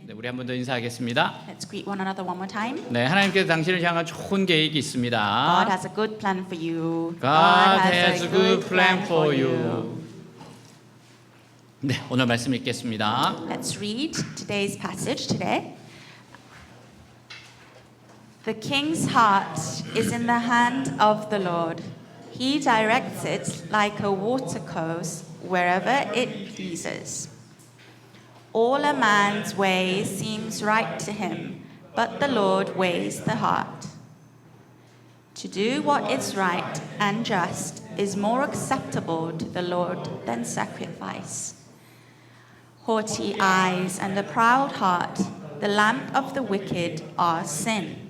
네, 우리 한 번 더 인사하겠습니다. Let's greet one another one more time. 네, 하나님께서 당신을 향한 좋은 계획이 God 있습니다. has a good plan for you. God has a good plan for you. 네, 오늘 말씀 읽겠습니다. Let's read today's passage today. The king's heart is in the hand of the Lord. He directs it like a watercourse wherever it pleases. All a man's way seems right to him, but the Lord weighs the heart. To do what is right and just is more acceptable to the Lord than sacrifice. Haughty eyes and a proud heart, the lamp of the wicked are sin.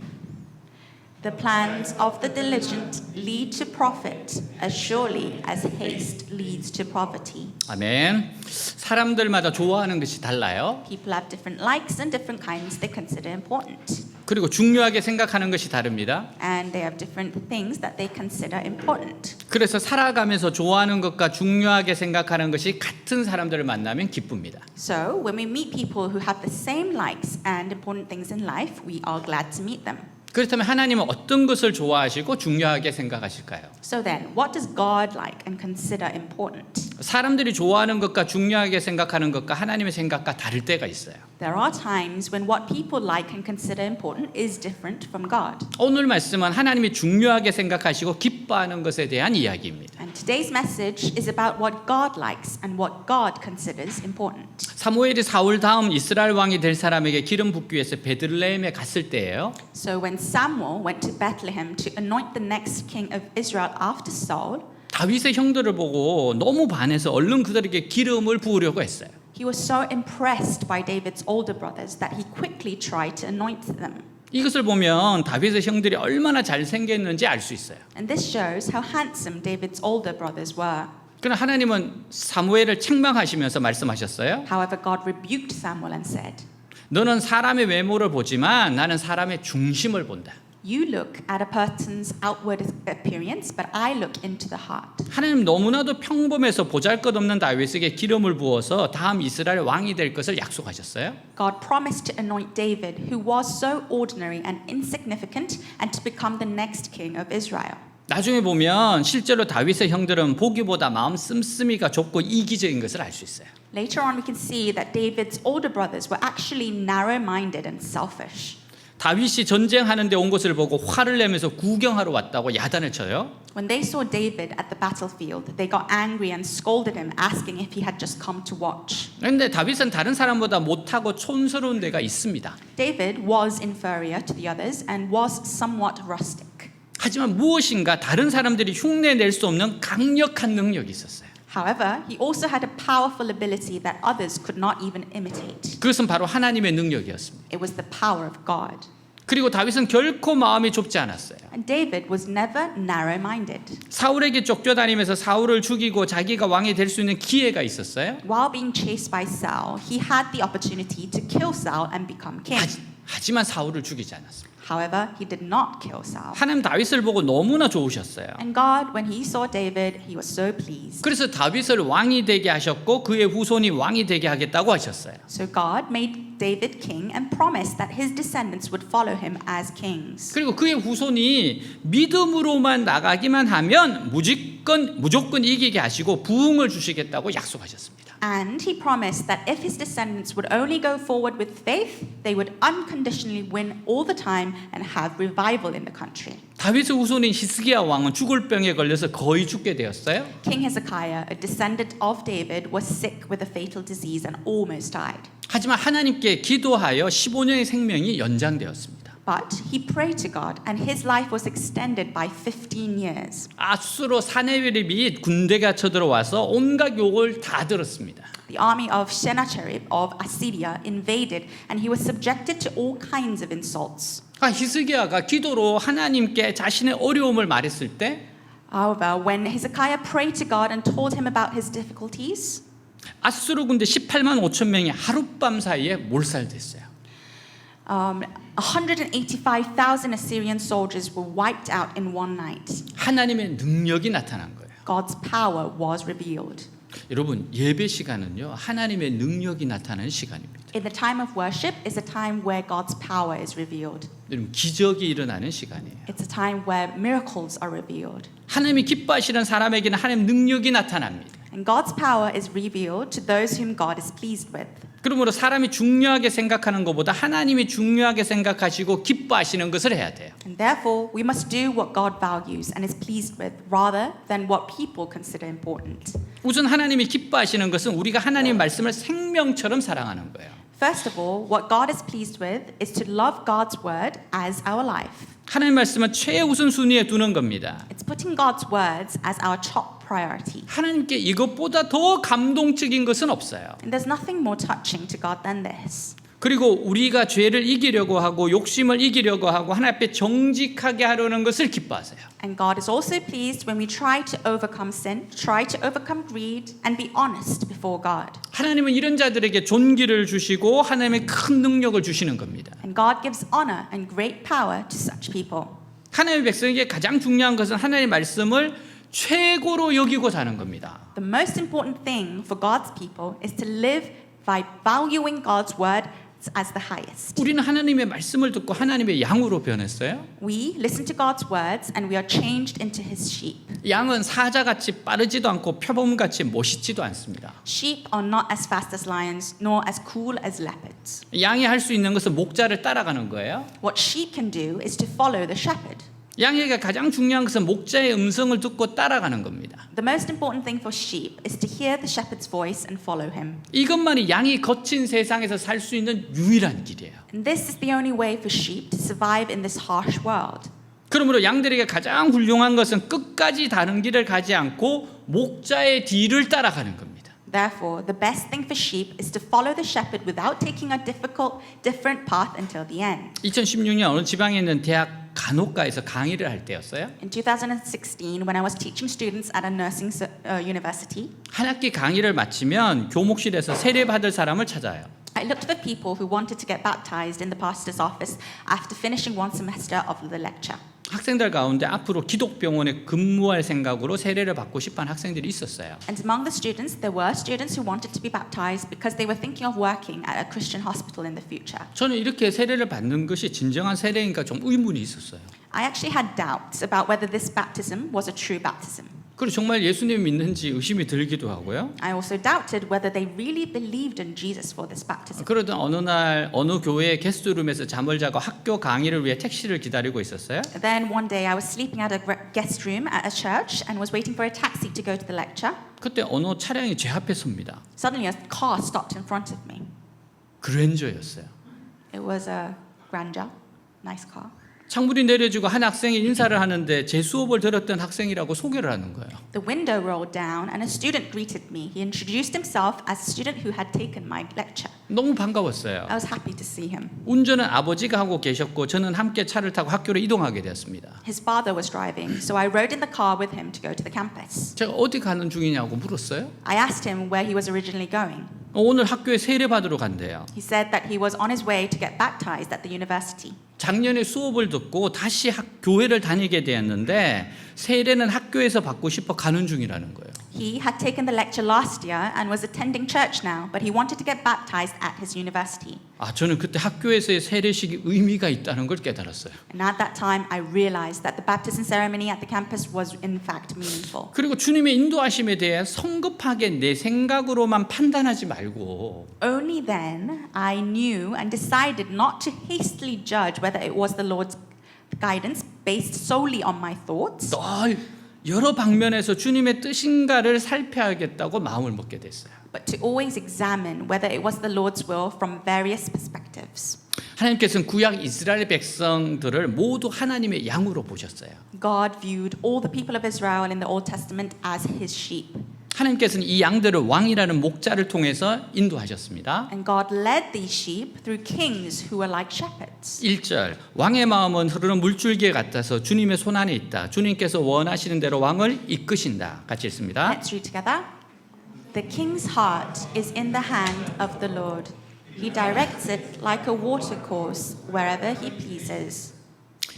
The plans of the diligent lead to profit as surely as haste leads to poverty. 아멘. 사람들마다 좋아하는 것이 달라요. People have different likes and different kinds they consider important. 그리고 중요하게 생각하는 것이 다릅니다. And they have different things that they consider important. 그래서 살아가면서 좋아하는 것과 중요하게 생각하는 것이 같은 사람들을 만나면 기쁩니다. So when we meet people who have the same likes and important things in life, we are glad to meet them. 그렇다면 하나님은 어떤 것을 좋아하시고 중요하게 생각하실까요? So then, what does God like and consider important? 사람들이 좋아하는 것과 중요하게 생각하는 것과 하나님의 생각과 다를 때가 있어요. There are times when what people like and consider important is different from God. 오늘 말씀은 하나님이 중요하게 생각하시고 기뻐하는 것에 대한 이야기입니다. And today's message is about what God likes and what God considers important. 사무엘이 사울 다음 이스라엘 왕이 될 사람에게 기름 붓기 위해서 베들레헴에 갔을 때예요. So when Samuel went to Bethlehem to anoint the next king of Israel after Saul, 다윗의 형들을 보고 너무 반해서 얼른 그들에게 기름을 부으려고 했어요. he was so impressed by David's older brothers that he quickly tried to anoint them. 이것을 보면 다윗의 형들이 얼마나 잘생겼는지 알 수 있어요. And this shows how handsome David's older brothers were. 그러나 하나님은 사무엘을 책망하시면서 말씀하셨어요. However, God rebuked Samuel and said, 너는 사람의 외모를 보지만 나는 사람의 중심을 본다. You look at a person's outward appearance, but I look into the heart. 하나님 너무나도 평범해서 보잘것없는 다윗에게 기름을 부어서 다음 이스라엘 왕이 될 것을 약속하셨어요. God promised to anoint David, who was so ordinary and insignificant, and to become the next king of Israel. 나중에 보면 실제로 다윗의 형들은 보기보다 마음 씀씀이가 좁고 이기적인 것을 알 수 있어요. Later on, we can see that David's older brothers were actually narrow-minded and selfish. 다윗이 전쟁하는 데 온 것을 보고 화를 내면서 구경하러 왔다고 야단을 쳐요. When they saw David at the battlefield, they got angry and scolded him, asking if he had just come to watch. 그런데 다윗은 다른 사람보다 못하고 촌스러운 데가 있습니다. David was inferior to the others and was somewhat rustic. 하지만 무엇인가 다른 사람들이 흉내낼 수 없는 강력한 능력이 있었어요. However, he also had a powerful ability that others could not even imitate. 그것은 바로 하나님의 능력이었습니다. It was the power of God. 그리고 다윗은 결코 마음이 좁지 않았어요. And David was never narrow-minded. 사울에게 쫓겨다니면서 사울을 죽이고 자기가 왕이 될 수 있는 기회가 있었어요. While being chased by Saul, he had the opportunity to kill Saul and become king. 하지만 사울을 죽이지 않았습니다. However, he did not kill Saul. 하나님 다윗을 보고 너무나 좋으셨어요. And God, when he saw David, he was so pleased. 그래서 다윗을 왕이 되게 하셨고 그의 후손이 왕이 되게 하겠다고 하셨어요. So God made David king and promised that his descendants would follow him as kings. 그리고 그의 후손이 믿음으로만 나가기만 하면 무조건 이기게 하시고 부흥을 주시겠다고 약속하셨습니다. And he promised that if his descendants would only go forward with faith, they would unconditionally win all the time and have revival in the country. 다윗의 후손인 히스기야 왕은 죽을 병에 걸려서 거의 죽게 되었어요. King Hezekiah, a descendant of David, was sick with a fatal disease and almost died. 하지만 하나님께 기도하여 15년의 생명이 연장되었습니다. But he prayed to God and his life was extended by 15 years. 아수로 사네베립이 군대가 쳐들어와서 온갖 욕을 다 들었습니다. The army of Sennacherib of Assyria invaded and he was subjected to all kinds of insults. 히스기야가 기도로 하나님께 자신의 어려움을 말했을 때 However, when Hezekiah prayed to God and told him about his difficulties, 아수르 군대 18만 5천 명이 하룻밤 사이에 몰살됐어요. 185,000 Assyrian soldiers were wiped out in one night. 하나님의 능력이 나타난 거예요. God's power was revealed. 여러분, 예배 시간은요, 하나님의 능력이 나타나는 시간입니다. In the time of worship is a time where God's power is revealed. 여러분, 기적이 일어나는 시간이에요. It's a time where miracles are revealed. 하나님이 기뻐하시는 사람에게는 하나님 능력이 나타납니다. And God's power is revealed to those whom God is pleased with. 그러므로 사람이 중요하게 생각하는 것보다 하나님이 중요하게 생각하시고 기뻐하시는 것을 해야 돼요. And therefore, we must do what God values and is pleased with rather than what people consider important. 우선 하나님이 기뻐하시는 것은 우리가 하나님의 말씀을 생명처럼 사랑하는 거예요. First of all, what God is pleased with is to love God's word as our life. 하나님의 말씀은 최우선 순위에 두는 겁니다. It's putting God's words as our top priority. 하나님께 이것보다 더 감동적인 것은 없어요. And there's nothing more touching to God than this. 그리고 우리가 죄를 이기려고 하고 욕심을 이기려고 하고 하나님 앞에 정직하게 하려는 것을 기뻐하세요. And God is also pleased when we try to overcome sin, try to overcome greed, and be honest before God. 하나님은 이런 자들에게 존귀를 주시고 하나님의 큰 능력을 주시는 겁니다. And God gives honor and great power to such people. 하나님의 백성에게 가장 중요한 것은 하나님의 말씀을 최고로 여기고 사는 겁니다. The most important thing for God's people is to live by valuing God's word as the highest. 우리는 하나님의 말씀을 듣고 하나님의 양으로 변했어요. We listen to God's words and we are changed into his sheep. 양은 사자같이 빠르지도 않고 표범같이 멋있지도 않습니다. Sheep are not as fast as lions nor as cool as leopards. 양이 할 수 있는 것은 목자를 따라가는 거예요. What sheep can do is to follow the shepherd. 양에게 가장 중요한 것은 목자의 음성을 듣고 따라가는 겁니다. The most important thing for sheep is to hear the shepherd's voice and follow him. 이것만이 양이 거친 세상에서 살 수 있는 유일한 길이에요. And this is the only way for sheep to survive in this harsh world. 그러므로 양들에게 가장 훌륭한 것은 끝까지 다른 길을 가지 않고 목자의 뒤를 따라가는 겁니다. Therefore, the best thing for sheep is to follow the shepherd without taking a different path until the end. 2016년 어느 지방에 있는 대학 간호과에서 강의를 할 때였어요. In 2016, when I was teaching students at a nursing university, 한 학기 강의를 마치면 교목실에서 세례 받을 사람을 찾아요. I looked for people who wanted to get baptized in the pastor's office after finishing one semester of the lecture. 학생들 가운데 앞으로 기독병원에 근무할 생각으로 세례를 받고 싶어하는 학생들이 있었어요. And among the students, there were students who wanted to be baptized because they were thinking of working at a Christian hospital in the future. 저는 이렇게 세례를 받는 것이 진정한 세례인가 좀 의문이 있었어요. I actually had doubts about whether this baptism was a true baptism. 그리고 정말 예수님 믿는지 의심이 들기도 하고요. I also doubted whether they really believed in Jesus for this baptism. 그러던 어느 날 어느 교회의 게스트룸에서 잠을 자고 학교 강의를 위해 택시를 기다리고 있었어요. Then one day I was sleeping at a guest room at a church and was waiting for a taxi to go to the lecture. 그때 어느 차량이 제 앞에 섭니다. Suddenly a car stopped in front of me. 그랜저였어요. It was a Grandeur, nice car. 창문이 내려지고 한 학생이 인사를 하는데 제 수업을 들었던 학생이라고 소개를 하는 거예요. The window rolled down and a student greeted me. He introduced himself as a student who had taken my lecture. 너무 반가웠어요. I was happy to see him. 운전은 아버지가 하고 계셨고 저는 함께 차를 타고 학교로 이동하게 되었습니다. His father was driving, so I rode in the car with him to go to the campus. 제가 어디 가는 중이냐고 물었어요. I asked him where he was originally going. 오늘 학교에 세례 받으러 간대요. He said that he was on his way to get baptized at the university. 작년에 수업을 듣고 다시 교회를 다니게 되었는데 세례는 학교에서 받고 싶어 가는 중이라는 거예요. He had taken the lecture last year and was attending church now, but he wanted to get baptized at his university. 저는 그때 학교에서의 세례식이 의미가 있다는 걸 깨달았어요. And at that time, I realized that the baptism ceremony at the campus was in fact meaningful. 그리고 주님의 인도하심에 대해 성급하게 내 생각으로만 판단하지 말고 Only then I knew and decided not to hastily judge whether it was the Lord's guidance based solely on my thoughts, 늘 여러 방면에서 주님의 뜻인가를 살펴야겠다고 마음을 먹게 됐어요. but to always examine whether it was the Lord's will from various perspectives. 하나님께서는 구약 이스라엘 백성들을 모두 하나님의 양으로 보셨어요. God viewed all the people of Israel in the Old Testament as his sheep. 하나님께서는 이 양들을 왕이라는 목자를 통해서 인도하셨습니다. And God led these sheep through kings who were like shepherds. 1절 왕의 마음은 흐르는 물줄기 같아서 주님의 손 안에 있다. 주님께서 원하시는 대로 왕을 이끄신다. 같이 읽습니다. Let's read together. The king's heart is in the hand of the Lord. He directs it like a watercourse wherever he pleases.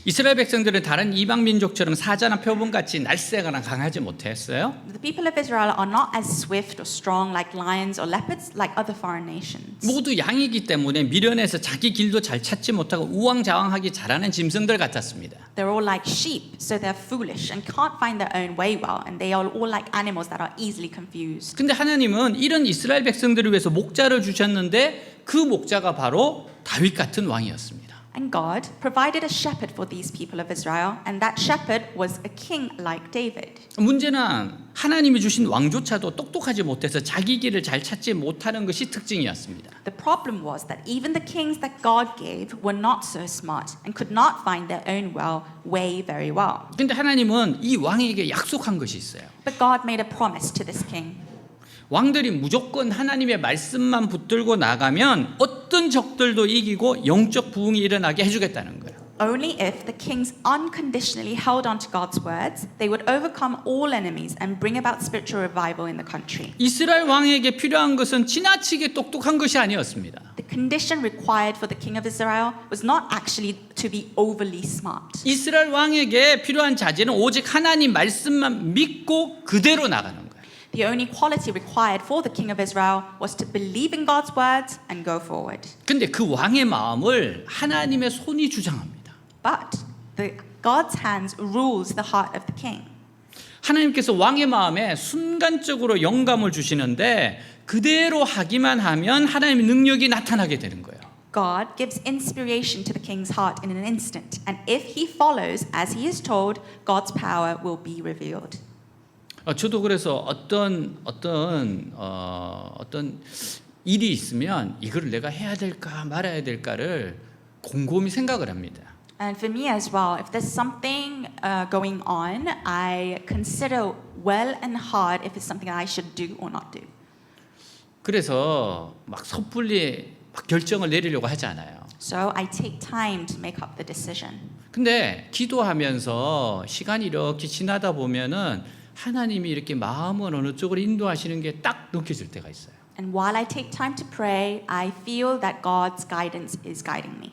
이스라엘 백성들은 다른 이방 민족처럼 사자나 표범같이 날쌔거나 강하지 못했어요. The people of Israel are not as swift or strong like lions or leopards like other foreign nations. 모두 양이기 때문에 미련해서 자기 길도 잘 찾지 못하고 우왕좌왕하기 잘하는 짐승들 같았습니다. They're all like sheep, so they're foolish and can't find their own way well, and they are all like animals that are easily confused. 근데 하나님은 이런 이스라엘 백성들을 위해서 목자를 주셨는데 그 목자가 바로 다윗 같은 왕이었습니다. And God provided a shepherd for these people of Israel, and that shepherd was a king like David. 문제는 하나님이 주신 왕조차도 똑똑하지 못해서 자기 길을 잘 찾지 못하는 것이 특징이었습니다. The problem was that even the kings that God gave were not so smart and could not find their own way very well. 근데 하나님은 이 왕에게 약속한 것이 있어요. But God made a promise to this king. 왕들이 무조건 하나님의 말씀만 붙들고 나가면 어떤 적들도 이기고 영적 부흥이 일어나게 해주겠다는 거예요. Only if the kings unconditionally held on to God's words, they would overcome all enemies and bring about spiritual revival in the country. 이스라엘 왕에게 필요한 것은 지나치게 똑똑한 것이 아니었습니다. The condition required for the king of Israel was not actually to be overly smart. 이스라엘 왕에게 필요한 자질은 오직 하나님 말씀만 믿고 그대로 나가는 거예요. The only quality required for the king of Israel was to believe in God's words and go forward. 근데 그 왕의 마음을 하나님의 손이 주장합니다. But God's hands rules the heart of the king. 하나님께서 왕의 마음에 순간적으로 영감을 주시는데 그대로 하기만 하면 하나님의 능력이 나타나게 되는 거예요. God gives inspiration to the king's heart in an instant, and if he follows as he is told, God's power will be revealed. 저도 그래서 어떤 일이 있으면 이걸 내가 해야 될까 말아야 될까를 곰곰이 생각을 합니다. And for me as well, if there's something going on, I consider well and hard if it's something I should do or not do. 그래서 막 섣불리 막 결정을 내리려고 하지 않아요. So I take time to make up the decision. 근데 기도하면서 시간이 이렇게 지나다 보면은 하나님이 이렇게 마음을 어느 쪽으로 인도하시는 게 딱 느껴질 때가 있어요. And while I take time to pray, I feel that God's guidance is guiding me.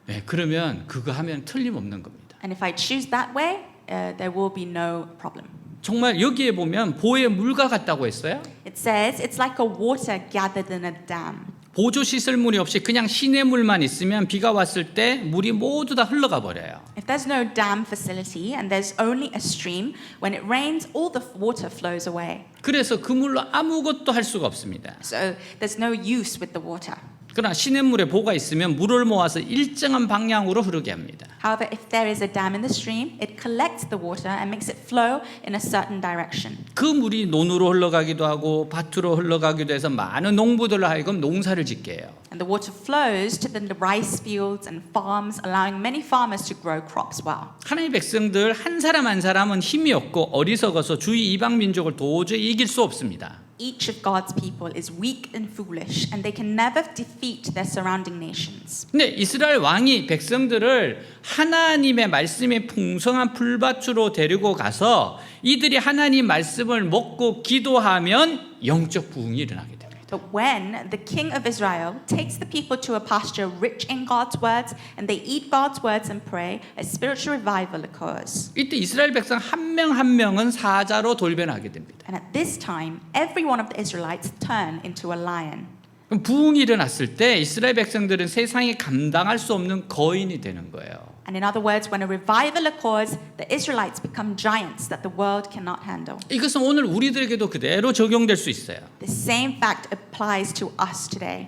네, 그러면 그거 하면 틀림없는 겁니다. And if I choose that way, there will be no problem. 정말 여기에 보면 보의 물과 같다고 했어요. It says it's like a water gathered in a dam. 보조 시설물이 없이 그냥 시냇물만 있으면 비가 왔을 때 물이 모두 다 흘러가 버려요. If there's no dam facility and there's only a stream, when it rains, all the water flows away. 그래서 그 물로 아무것도 할 수가 없습니다. So there's no use with the water. 그러나 시냇물에 보가 있으면 물을 모아서 일정한 방향으로 흐르게 합니다. However, if there is a dam in the stream, it collects the water and makes it flow in a certain direction. 그 물이 논으로 흘러가기도 하고 밭으로 흘러가기도 해서 많은 농부들로 하여금 농사를 짓게 해요. And the water flows to the rice fields and farms, allowing many farmers to grow crops well. 하나님의 백성들 한 사람 한 사람은 힘이 없고 어리석어서 주위 이방 민족을 도저히 이길 수 없습니다. Each of God's people is weak and foolish, and they can never defeat their surrounding nations. 근데 이스라엘 왕이 백성들을 하나님의 말씀의 풍성한 풀밭으로 데리고 가서 이들이 하나님 말씀을 먹고 기도하면 영적 부흥이 일어나게 됩니다. But when the king of Israel takes the people to a pasture rich in God's words, and they eat God's words and pray, a spiritual revival occurs. 이때 이스라엘 백성 한 명 한 명은 사자로 돌변하게 됩니다. And at this time, every one of the Israelites turn into a lion. 그럼 부흥이 일어났을 때 이스라엘 백성들은 세상이 감당할 수 없는 거인이 되는 거예요. And in other words, when a revival occurs, the Israelites become giants that the world cannot handle. 이것은 오늘 우리들에게도 그대로 적용될 수 있어요. The same fact applies to us today.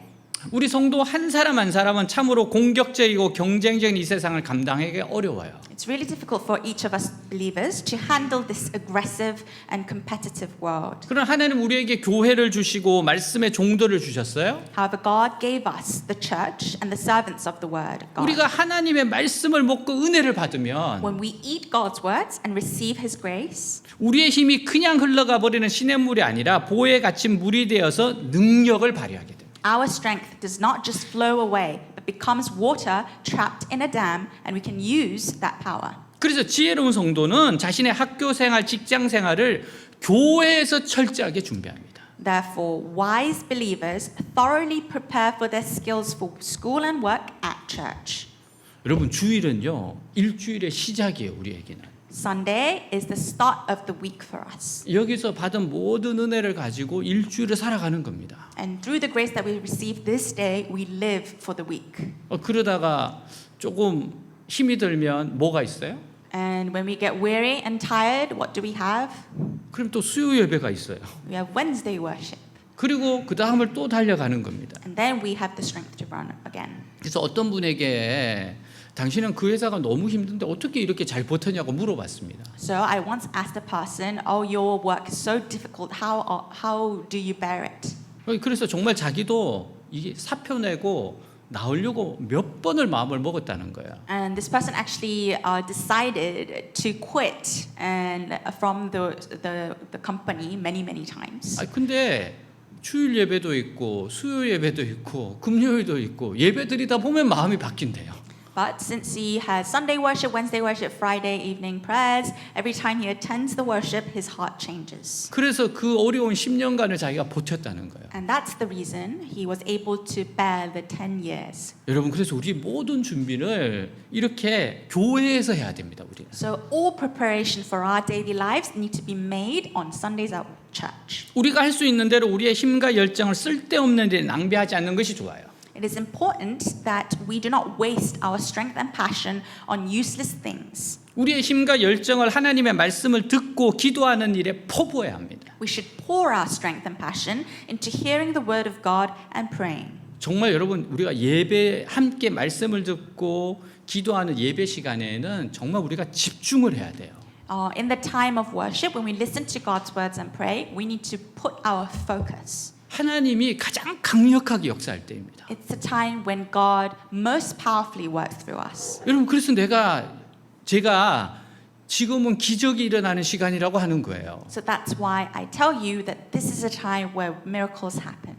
우리 성도 한 사람 한 사람은 참으로 공격적이고 경쟁적인 이 세상을 감당하기 어려워요. It's really difficult for each of us believers to handle this aggressive and competitive world. 그러나 하나님 우리에게 교회를 주시고 말씀의 종들을 주셨어요. However, God gave us the church and the servants of the word of God. 우리가 하나님의 말씀을 먹고 은혜를 받으면 When we eat God's words and receive His grace, 우리의 힘이 그냥 흘러가 버리는 시냇물이 아니라 보에 갇힌 물이 되어서 능력을 발휘하게 됩니다. our strength does not just flow away, but becomes water trapped in a dam, and we can use that power. 그래서 지혜로운 성도는 자신의 학교 생활, 직장 생활을 교회에서 철저하게 준비합니다. Therefore, wise believers thoroughly prepare for their skills for school and work at church. 여러분 주일은요 일주일의 시작이에요 우리에게는. Sunday is the start of the week for us. 여기서 받은 모든 은혜를 가지고 일주일을 살아가는 겁니다. And through the grace that we receive this day, we live for the week. 그러다가 조금 힘이 들면 뭐가 있어요? And when we get weary and tired, what do we have? 그럼 또 수요 예배가 있어요. We have Wednesday worship. 그리고 그 다음을 또 달려가는 겁니다. And then we have the strength to run again. 그래서 어떤 분에게 당신은 그 회사가 너무 힘든데 어떻게 이렇게 잘 버텼냐고 물어봤습니다. So I once asked a person, "Oh, your work is so difficult. How do you bear it?" 그래서 정말 자기도 이게 사표 내고 나오려고 몇 번을 마음을 먹었다는 거예요. And this person actually decided to quit and from the company many times. 근데 주일 예배도 있고 수요 예배도 있고 금요일도 있고 예배 드리다 보면 마음이 바뀐대요. But since he has Sunday worship, Wednesday worship, Friday evening prayers, every time he attends the worship, his heart changes. 그래서 그 어려운 10년간을 자기가 버텼다는 거예요. And that's the reason he was able to bear the 10 years. 여러분 그래서 우리 모든 준비를 이렇게 교회에서 해야 됩니다. 우리는. So all preparation for our daily lives need to be made on Sundays at church. 우리가 할 수 있는 대로 우리의 힘과 열정을 쓸데없는 데 낭비하지 않는 것이 좋아요. It is important that we do not waste our strength and passion on useless things. 우리의 힘과 열정을 하나님의 말씀을 듣고 기도하는 일에 포부해야 합니다. We should pour our strength and passion into hearing the word of God and praying. 정말 여러분 우리가 예배 함께 말씀을 듣고 기도하는 예배 시간에는 정말 우리가 집중을 해야 돼요. In the time of worship, when we listen to God's words and pray, we need to put our focus. 하나님이 가장 강력하게 역사할 때입니다. It's a time when God most powerfully works through us. 여러분 그래서 제가 지금은 기적이 일어나는 시간이라고 하는 거예요. So that's why I tell you that this is a time where miracles happen.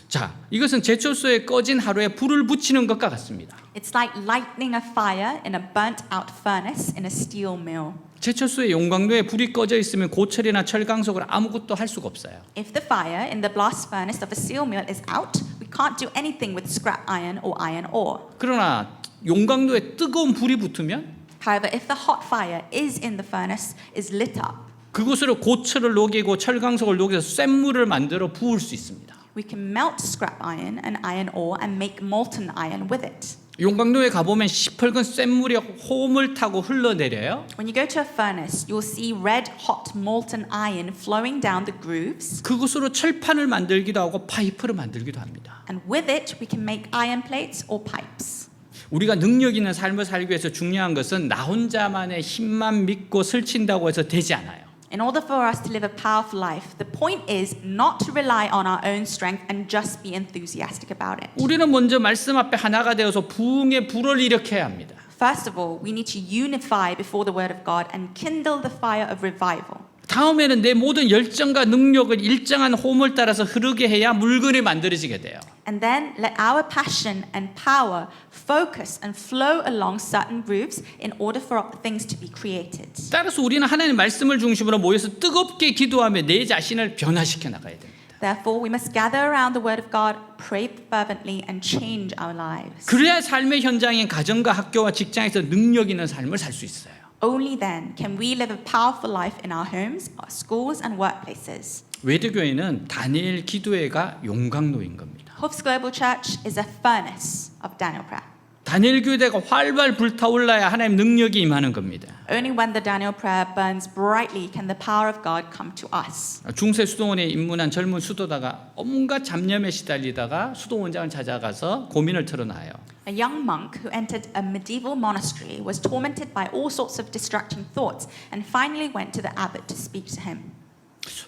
자, 이것은 제철소에 꺼진 하루에 불을 붙이는 것과 같습니다. It's like lighting a fire in a burnt out furnace in a steel mill. 제철소의 용광로에 불이 꺼져 있으면 고철이나 철강석으로 아무것도 할 수가 없어요. If the fire in the blast furnace of a steel mill is out, we can't do anything with scrap iron or iron ore. 그러나 용광로에 뜨거운 불이 붙으면 However, if the hot fire is in the furnace is lit up, 그곳으로 고철을 녹이고 철강석을 녹여서 쇳물을 만들어 부을 수 있습니다. we can melt scrap iron and iron ore and make molten iron with it. 용광로에 가보면 시뻘건 쇳물이 호흡을 타고 흘러내려요. When you go to a furnace, you'll see red hot molten iron flowing down the grooves. 그곳으로 철판을 만들기도 하고 파이프를 만들기도 합니다. And with it, we can make iron plates or pipes. 우리가 능력 있는 삶을 살기 위해서 중요한 것은 나 혼자만의 힘만 믿고 설친다고 해서 되지 않아요. In order for us to live a powerful life, the point is not to rely on our own strength and just be enthusiastic about it. 우리는 먼저 말씀 앞에 하나가 되어서 부흥의 불을 일으켜야 합니다. First of all, we need to unify before the word of God and kindle the fire of revival. 다음에는 내 모든 열정과 능력을 일정한 홈을 따라서 흐르게 해야 물건이 만들어지게 돼요. And then let our passion and power focus and flow along certain grooves in order for things to be created. 따라서 우리는 하나님 말씀을 중심으로 모여서 뜨겁게 기도하며 내 자신을 변화시켜 나가야 됩니다. Therefore, we must gather around the word of God, pray fervently, and change our lives. 그래야 삶의 현장인 가정과 학교와 직장에서 능력 있는 삶을 살 수 있어요. Only then can we live a powerful life in our homes, our schools, and workplaces. 외대교회는 다니엘 기도회가 용광로인 겁니다. Hope's Global Church is a furnace of Daniel prayer. 다니엘 교회가 활발 불타올라야 하나님 능력이 임하는 겁니다. Only when the Daniel prayer burns brightly can the power of God come to us. 중세 수도원에 입문한 젊은 수도다가 온갖 잡념에 시달리다가 수도원장을 찾아가서 고민을 털어놔요. A young monk who entered a medieval monastery was tormented by all sorts of distracting thoughts and finally went to the abbot to speak to him.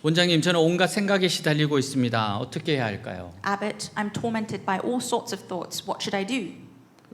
원장님, 저는 온갖 생각에 시달리고 있습니다. 어떻게 해야 할까요? Abbot, I'm tormented by all sorts of thoughts. What should I do?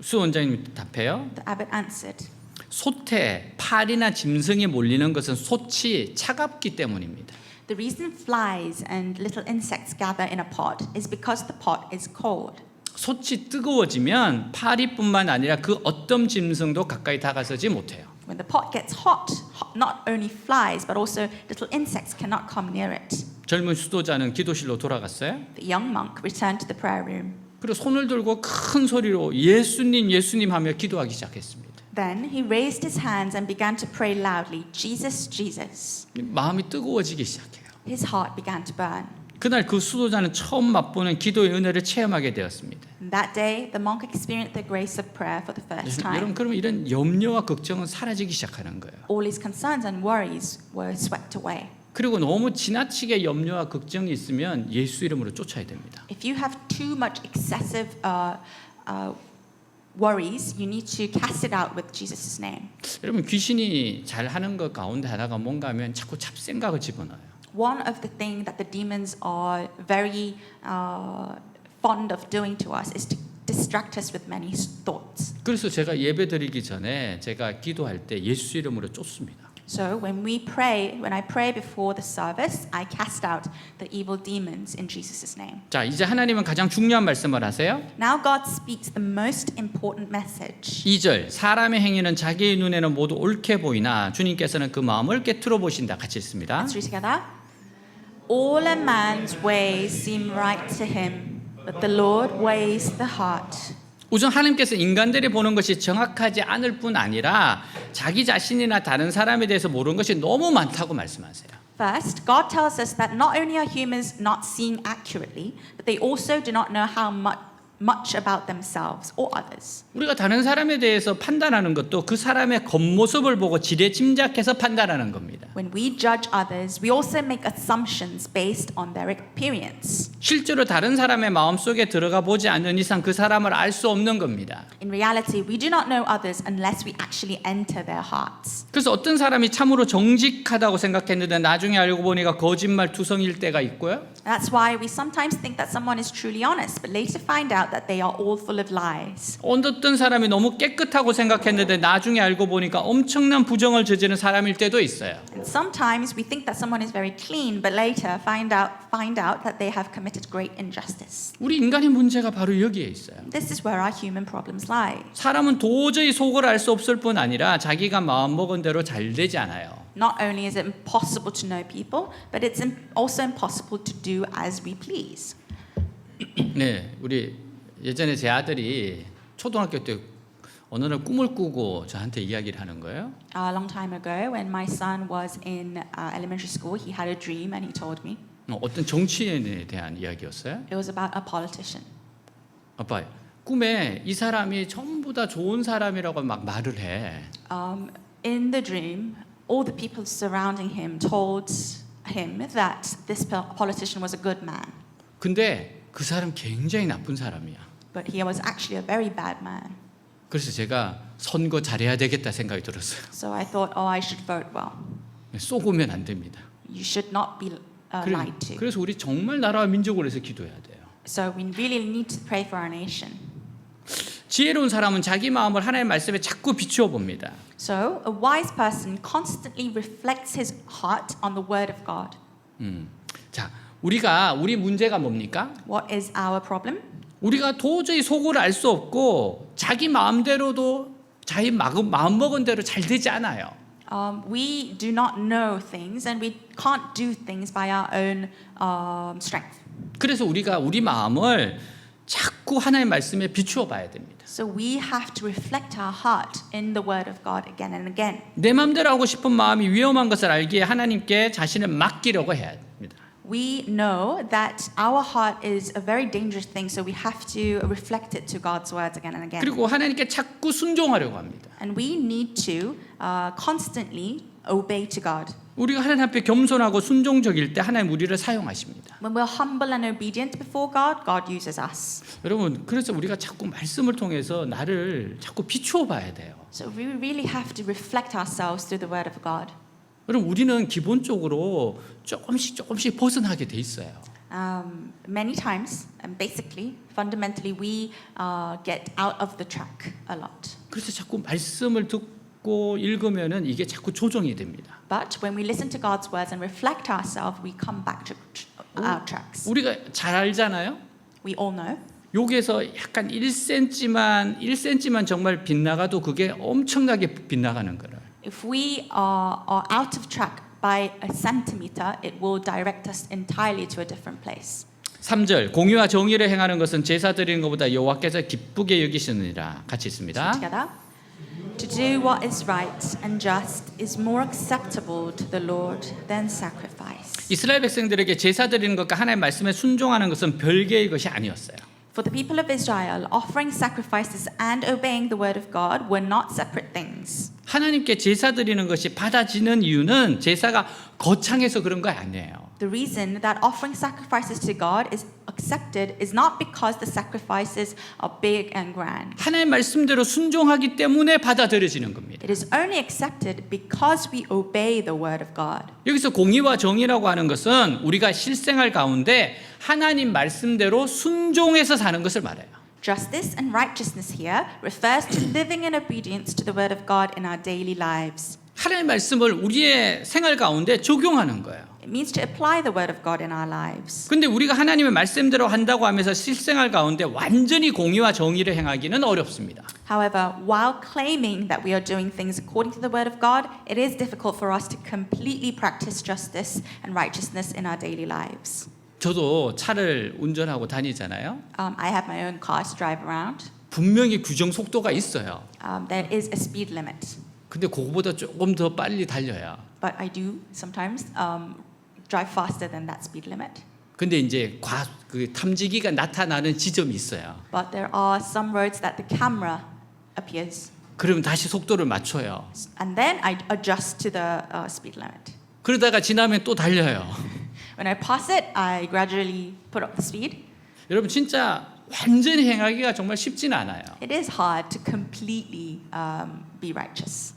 수원장님 답해요. The abbot answered, 솥에 파리나 짐승이 몰리는 것은 솥이 차갑기 때문입니다. The reason flies and little insects gather in a pot is because the pot is cold. 솥이 뜨거워지면 파리뿐만 아니라 그 어떤 짐승도 가까이 다가서지 못해요. When the pot gets hot, not only flies but also little insects cannot come near it. 젊은 수도자는 기도실로 돌아갔어요. The young monk returned to the prayer room. 그리고 손을 들고 큰 소리로 예수님 예수님 하며 기도하기 시작했습니다. Then he raised his hands and began to pray loudly, Jesus, Jesus. 마음이 뜨거워지기 시작해요. His heart began to burn. 그날 그 수도자는 처음 맛보는 기도의 은혜를 체험하게 되었습니다. And that day, the monk experienced the grace of prayer for the first 여러분 time. 그러면 이런 염려와 걱정은 사라지기 시작하는 거예요. All his concerns and worries were swept away. 그리고 너무 지나치게 염려와 걱정이 있으면 예수 이름으로 쫓아야 됩니다. If you have too much excessive worries, you need to cast it out with Jesus' name. 여러분 귀신이 잘 하는 것 가운데 하나가 뭔가 하면 자꾸 잡생각을 집어넣어요. One of the things that the demons are very fond of doing to us is to distract us with many thoughts. 그래서 제가 예배 드리기 전에 제가 기도할 때 예수 이름으로 쫓습니다. So when I pray before the service, I cast out the evil demons in Jesus' name. 자, 이제 하나님은 가장 중요한 말씀을 하세요. Now God speaks the most important message. 2절 사람의 행위는 자기의 눈에는 모두 옳게 보이나 주님께서는 그 마음을 꿰뚫어 보신다. 같이 읽습니다. Let's read together. All a man's ways seem right to him, but the Lord weighs the heart. 우선 하나님께서 인간들이 보는 것이 정확하지 않을 뿐 아니라 자기 자신이나 다른 사람에 대해서 모르는 것이 너무 많다고 말씀하세요. First, God tells us that not only are humans not seeing accurately, but they also do not know how much about themselves or others. 우리가 다른 사람에 대해서 판단하는 것도 그 사람의 겉모습을 보고 지레짐작해서 판단하는 겁니다. When we judge others, we also make assumptions based on their appearance. 실제로 다른 사람의 마음속에 들어가 보지 않는 이상 그 사람을 알 수 없는 겁니다. In reality, we do not know others unless we actually enter their hearts. 그래서 어떤 사람이 참으로 정직하다고 생각했는데 나중에 알고 보니까 거짓말 투성일 때가 있고요. That's why we sometimes think that someone is truly honest, but later find out that they are all full of lies. 어떤 사람이 너무 깨끗하고 생각했는데 나중에 알고 보니까 엄청난 부정을 저지른 사람일 때도 있어요. And sometimes we think that someone is very clean, but later find out that they have committed great injustice. 우리 인간의 문제가 바로 여기에 있어요. This is where our human problems lie. 사람은 도저히 속을 알 수 없을 뿐 아니라 자기가 마음먹은 대로 잘 되지 않아요. Not only is it impossible to know people, but it's also impossible to do as we please. 네, 우리 예전에 제 아들이 초등학교 때 어느 날 꿈을 꾸고 저한테 이야기를 하는 거예요. A long time ago, when my son was in elementary school, he had a dream and he told me. 어떤 정치인에 대한 이야기였어요. It was about a politician. 아빠, 꿈에 이 사람이 전부 다 좋은 사람이라고 막 말을 해. In the dream, all the people surrounding him told him that this politician was a good man. 근데 그 사람 굉장히 나쁜 사람이야. But he was actually a very bad man. 그래서 제가 선거 잘해야 되겠다 생각이 들었어요. So I thought, oh, I should vote well. 쏘고면 안 됩니다. You should not be lied to. 그래서 우리 정말 나라와 민족을 위해서 기도해야 돼요. So we really need to pray for our nation. 지혜로운 사람은 자기 마음을 하나님의 말씀에 자꾸 비추어 봅니다. So a wise person constantly reflects his heart on the word of God. 자, 우리 문제가 뭡니까? What is our problem? 우리가 도저히 속을 알 수 없고 자기 마음대로도 자기 마음 먹은 대로 잘 되지 않아요. We do not know things and we can't do things by our own strength. 그래서 우리가 우리 마음을 자꾸 하나님의 말씀에 비추어 봐야 됩니다. So we have to reflect our heart in the word of God again and again. 내 마음대로 하고 싶은 마음이 위험한 것을 알기에 하나님께 자신을 맡기려고 해야 합니다. We know that our heart is a very dangerous thing, so we have to reflect it to God's words again and again. 그리고 하나님께 자꾸 순종하려고 합니다. And we need to constantly obey to God. 우리가 하나님 앞에 겸손하고 순종적일 때 하나님 우리를 사용하십니다. When we're humble and obedient before God, God uses us. 여러분, 그래서 우리가 자꾸 말씀을 통해서 나를 자꾸 비추어 봐야 돼요. So we really have to reflect ourselves through the word of God. 여러분, 우리는 기본적으로 조금씩 벗어나게 돼 있어요. Many times, and basically, fundamentally, we get out of the track a lot. 그래서 자꾸 말씀을 듣고 읽으면은 이게 자꾸 조정이 됩니다. But when we listen to God's words and reflect ourselves, we come back to our tracks. 우리가 잘 알잖아요. We all know. 여기에서 약간 1cm만 정말 빗나가도 그게 엄청나게 빗나가는 거예요. If we are out of track by a centimeter, it will direct us entirely to a different place. 3절 공의와 정의를 행하는 것은 제사 드리는 것보다 여호와께서 기쁘게 여기시느니라. 같이 있습니다. Together. To do what is right and just is more acceptable to the Lord than sacrifice. 이스라엘 백성들에게 제사 드리는 것과 하나님의 말씀에 순종하는 것은 별개의 것이 아니었어요. For the people of Israel, offering sacrifices and obeying the word of God were not separate things. 하나님께 제사 드리는 것이 받아지는 이유는 제사가 거창해서 그런 거 아니에요. The reason that offering sacrifices to God is accepted is not because the sacrifices are big and grand. 하나님의 말씀대로 순종하기 때문에 받아들여지는 겁니다. It is only accepted because we obey the word of God. 여기서 공의와 정의라고 하는 것은 우리가 실생활 가운데 하나님 말씀대로 순종해서 사는 것을 말해요. Justice and righteousness here refers to living in obedience to the word of God in our daily lives. 하나님의 말씀을 우리의 생활 가운데 적용하는 거예요. It means to apply the word of God in our lives. 근데 우리가 하나님의 말씀대로 한다고 하면서 실생활 가운데 완전히 공의와 정의를 행하기는 어렵습니다. However, while claiming that we are doing things according to the word of God, it is difficult for us to completely practice justice and righteousness in our daily lives. 저도 차를 운전하고 다니잖아요. I have my own car to drive around. 분명히 규정 속도가 있어요. There is a speed limit, 근데 그거보다 조금 더 빨리 달려야. but I do sometimes drive faster than that speed limit. 근데 이제 그 탐지기가 나타나는 지점이 있어요. But there are some roads that the camera appears, 그러면 다시 속도를 맞춰요. and then I adjust to the speed limit. 그러다가 지나면 또 달려요. When I pass it, I gradually put up the speed. 여러분 진짜 완전히 행하기가 정말 쉽지는 않아요. It is hard to completely be righteous.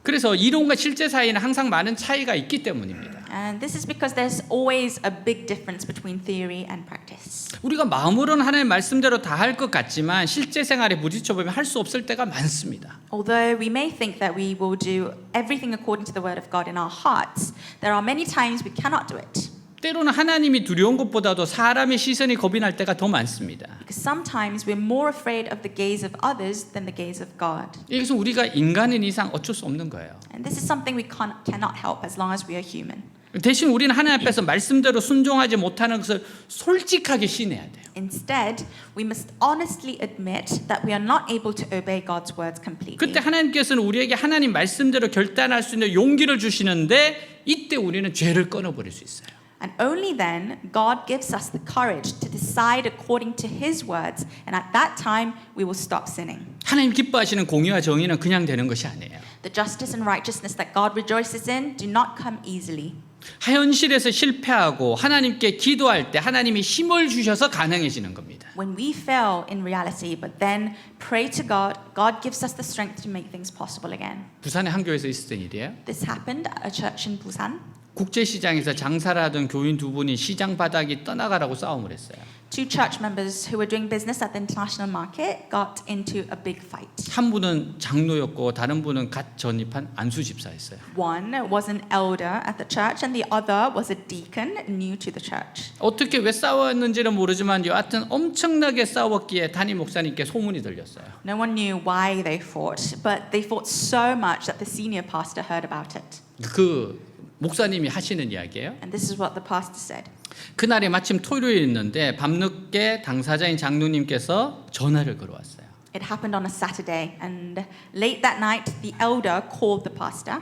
그래서 이론과 실제 사이에는 항상 많은 차이가 있기 때문입니다. And this is because there's always a big difference between theory and practice. 우리가 마음으로는 하나님의 말씀대로 다 할 것 같지만 실제 생활에 부딪혀 보면 할 수 없을 때가 많습니다. Although we may think that we will do everything according to the word of God in our hearts, there are many times we cannot do it. 때로는 하나님이 두려운 것보다도 사람의 시선이 겁이 날 때가 더 많습니다. Because sometimes we're more afraid of the gaze of others than the gaze of God. 이것은 우리가 인간인 이상 어쩔 수 없는 거예요. And this is something we cannot help as long as we are human. 대신 우리는 하나님 앞에서 말씀대로 순종하지 못하는 것을 솔직하게 시인해야 돼요. Instead, we must honestly admit that we are not able to obey God's words completely. 그때 하나님께서는 우리에게 하나님 말씀대로 결단할 수 있는 용기를 주시는데 이때 우리는 죄를 끊어버릴 수 있어요. And only then God gives us the courage to decide according to His words, and at that time we will stop sinning. 하나님 기뻐하시는 공의와 정의는 그냥 되는 것이 아니에요. The justice and righteousness that God rejoices in do not come easily. 현실에서 실패하고 하나님께 기도할 때 하나님이 힘을 주셔서 가능해지는 겁니다. When we fail in reality, but then pray to God, God gives us the strength to make things possible again. 부산의 한 교회에서 있었던 일이에요. This happened at a church in Busan. 국제시장에서 장사를 하던 교인 두 분이 시장 바닥이 떠나가라고 싸움을 했어요. Two church members who were doing business at the international market got into a big fight. 한 분은 장로였고 다른 분은 갓 전입한 안수 집사였어요. One was an elder at the church and the other was a deacon new to the church. 어떻게 왜 싸웠는지는 모르지만 여하튼 엄청나게 싸웠기에 담임 목사님께 소문이 들렸어요. No one knew why they fought, but they fought so much that the senior pastor heard about it. 그 목사님이 하시는 이야기예요. And this is what the pastor said. 그날이 마침 토요일이었는데 밤늦게 당사자인 장로님께서 전화를 걸어왔어요. It happened on a Saturday, and late that night, the elder called the pastor.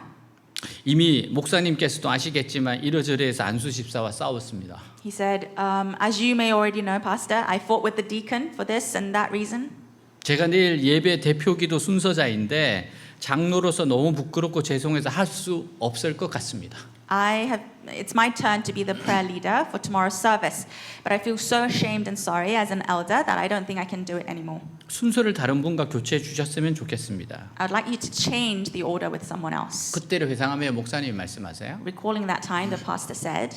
이미 목사님께서도 아시겠지만 이러저러해서 안수 집사와 싸웠습니다. He said, as you may already know, pastor, I fought with the deacon for this and that reason. 제가 내일 예배 대표기도 순서자인데 장로로서 너무 부끄럽고 죄송해서 할 수 없을 것 같습니다. It's my turn to be the prayer leader for tomorrow's service, but I feel so ashamed and sorry as an elder that I don't think I can do it anymore. 순서를 다른 분과 교체해 주셨으면 좋겠습니다. I'd like you to change the order with someone else. 그때를 회상하며 목사님이 말씀하세요. Recalling that time, the pastor said,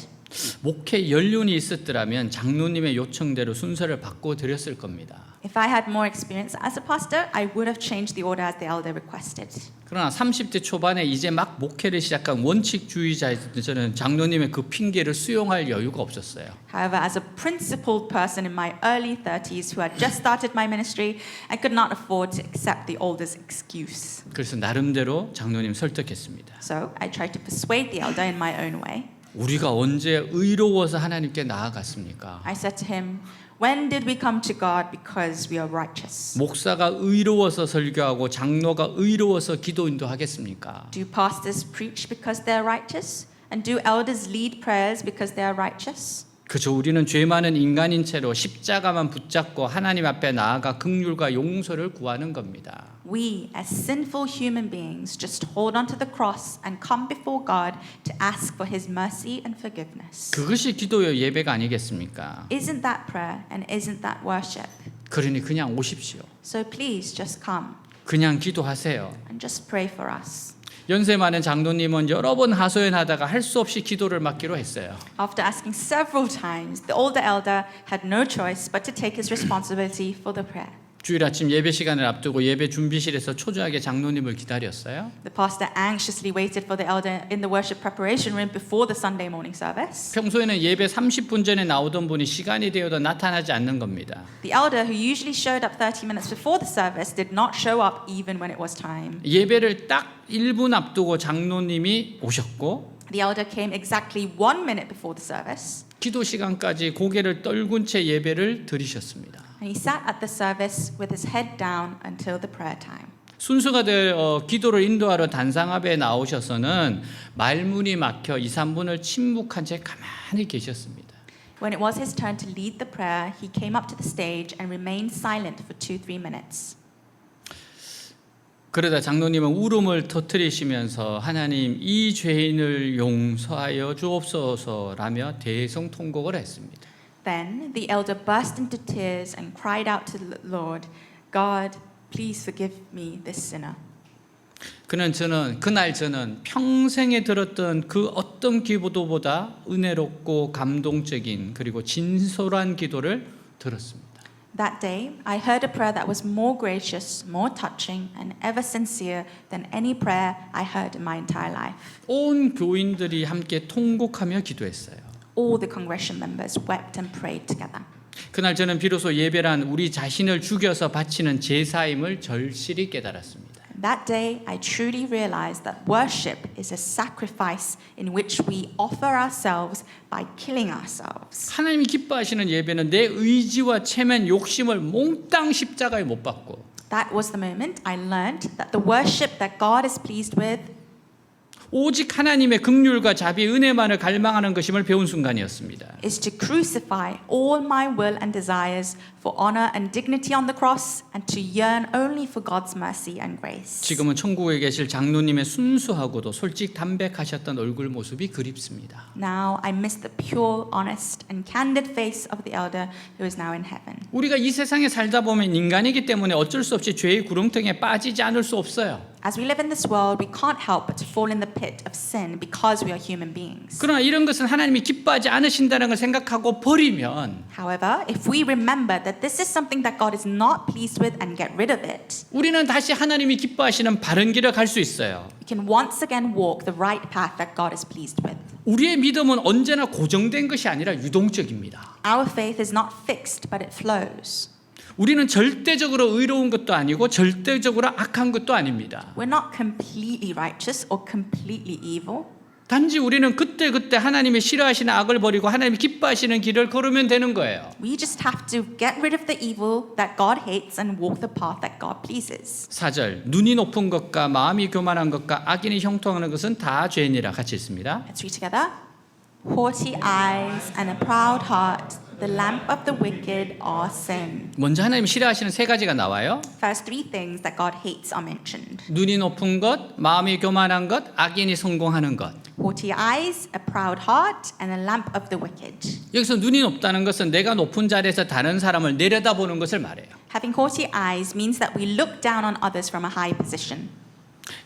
목회 연륜이 있었더라면 장로님의 요청대로 순서를 바꿔 드렸을 겁니다. if I had more experience as a pastor, I would have changed the order as the elder requested. 그러나 30대 초반에 이제 막 목회를 시작한 원칙주의자였던 저는 장로님의 그 핑계를 수용할 여유가 없었어요. However, as a principled person in my early 30s who had just started my ministry, I could not afford to accept the elder's excuse. 그래서 나름대로 장로님 설득했습니다. So I tried to persuade the elder in my own way. 우리가 언제 의로워서 하나님께 나아갔습니까? I said to him, when did we come to God because we are righteous? 목사가 의로워서 설교하고 장로가 의로워서 기도 인도하겠습니까? Do pastors preach because they are righteous? And do elders lead prayers because they are righteous? 그저 우리는 죄 많은 인간인 채로 십자가만 붙잡고 하나님 앞에 나아가 긍휼과 용서를 구하는 겁니다. We, as sinful human beings, just hold onto the cross and come before God to ask for His mercy and forgiveness. 그것이 기도요 예배가 아니겠습니까? Isn't that prayer and isn't that worship? 그러니 그냥 오십시오. So please just come 그냥 기도하세요. and just pray for us. 연세 많은 장로님은 여러 번 하소연하다가 할 수 없이 기도를 맡기로 했어요. After asking several times, the older elder had no choice but to take his responsibility for the prayer. 주일 아침 예배 시간을 앞두고 예배 준비실에서 초조하게 장로님을 기다렸어요. The pastor anxiously waited for the elder in the worship preparation room before the Sunday morning service. 평소에는 예배 30분 전에 나오던 분이 시간이 되어도 나타나지 않는 겁니다. The elder, who usually showed up 30 minutes before the service, did not show up even when it was time. 예배를 딱 1분 앞두고 장로님이 오셨고 The elder came exactly 1 minute before the service, 기도 시간까지 고개를 떨군 채 예배를 드리셨습니다. and he sat at the service with his head down until the prayer time. 순서가 될 기도를 인도하러 단상합에 나오셔서는 말문이 막혀 2, 3분을 침묵한 채 가만히 계셨습니다. When it was his turn to lead the prayer, he came up to the stage and remained silent for 2-3 minutes. 그러다 장로님은 울음을 터뜨리시면서 하나님 이 죄인을 용서하여 주옵소서라며 대성통곡을 했습니다. Then the elder burst into tears and cried out to the Lord, God, please forgive me, this sinner. 그날 저는 평생에 들었던 그 어떤 기도보다 은혜롭고 감동적인 그리고 진솔한 기도를 들었습니다. That day, I heard a prayer that was more gracious, more touching, and ever sincere than any prayer I heard in my entire life. 온 교인들이 함께 통곡하며 기도했어요. All the congregation members wept and prayed together. 그날 저는 비로소 예배란 우리 자신을 죽여서 바치는 제사임을 절실히 깨달았습니다. That day, I truly realized that worship is a sacrifice in which we offer ourselves by killing ourselves. 하나님이 기뻐하시는 예배는 내 의지와 체면, 욕심을 몽땅 십자가에 못 박고 That was the moment I learned that the worship that God is pleased with 오직 하나님의 긍휼과 자비, 은혜만을 갈망하는 것임을 배운 순간이었습니다. is to crucify all my will and desires for honor and dignity on the cross and to yearn only for God's mercy and grace. 지금은 천국에 계실 장로님의 순수하고도 솔직 담백하셨던 얼굴 모습이 그립습니다. Now I miss the pure, honest, and candid face of the elder who is now in heaven. 우리가 이 세상에 살다 보면 인간이기 때문에 어쩔 수 없이 죄의 구렁텅이에 빠지지 않을 수 없어요. As we live in this world, we can't help but to fall in the pit of sin because we are human beings. 그러나 이런 것은 하나님이 기뻐하지 않으신다는 걸 생각하고 버리면 However, if we remember that this is something that God is not pleased with and get rid of it, 우리는 다시 하나님이 기뻐하시는 바른 길을 갈 수 있어요. we can once again walk the right path that God is pleased with. 우리의 믿음은 언제나 고정된 것이 아니라 유동적입니다. Our faith is not fixed, but it flows. 우리는 절대적으로 의로운 것도 아니고 절대적으로 악한 것도 아닙니다. We're not completely righteous or completely evil. 단지 우리는 그때그때 하나님이 싫어하시는 악을 버리고 하나님이 기뻐하시는 길을 걸으면 되는 거예요. We just have to get rid of the evil that God hates and walk the path that God pleases. 4절 눈이 높은 것과 마음이 교만한 것과 악인이 형통하는 것은 다 죄니라 같이 있습니다. Let's read together. Haughty eyes and a proud heart, the lamp of the wicked are sin. 먼저 하나님이 싫어하시는 세 가지가 나와요. First three things that God hates are mentioned. 눈이 높은 것, 마음이 교만한 것, 악인이 성공하는 것. Haughty eyes, a proud heart, and a lamp of the wicked. 여기서 눈이 높다는 것은 내가 높은 자리에서 다른 사람을 내려다보는 것을 말해요. Having haughty eyes means that we look down on others from a high position.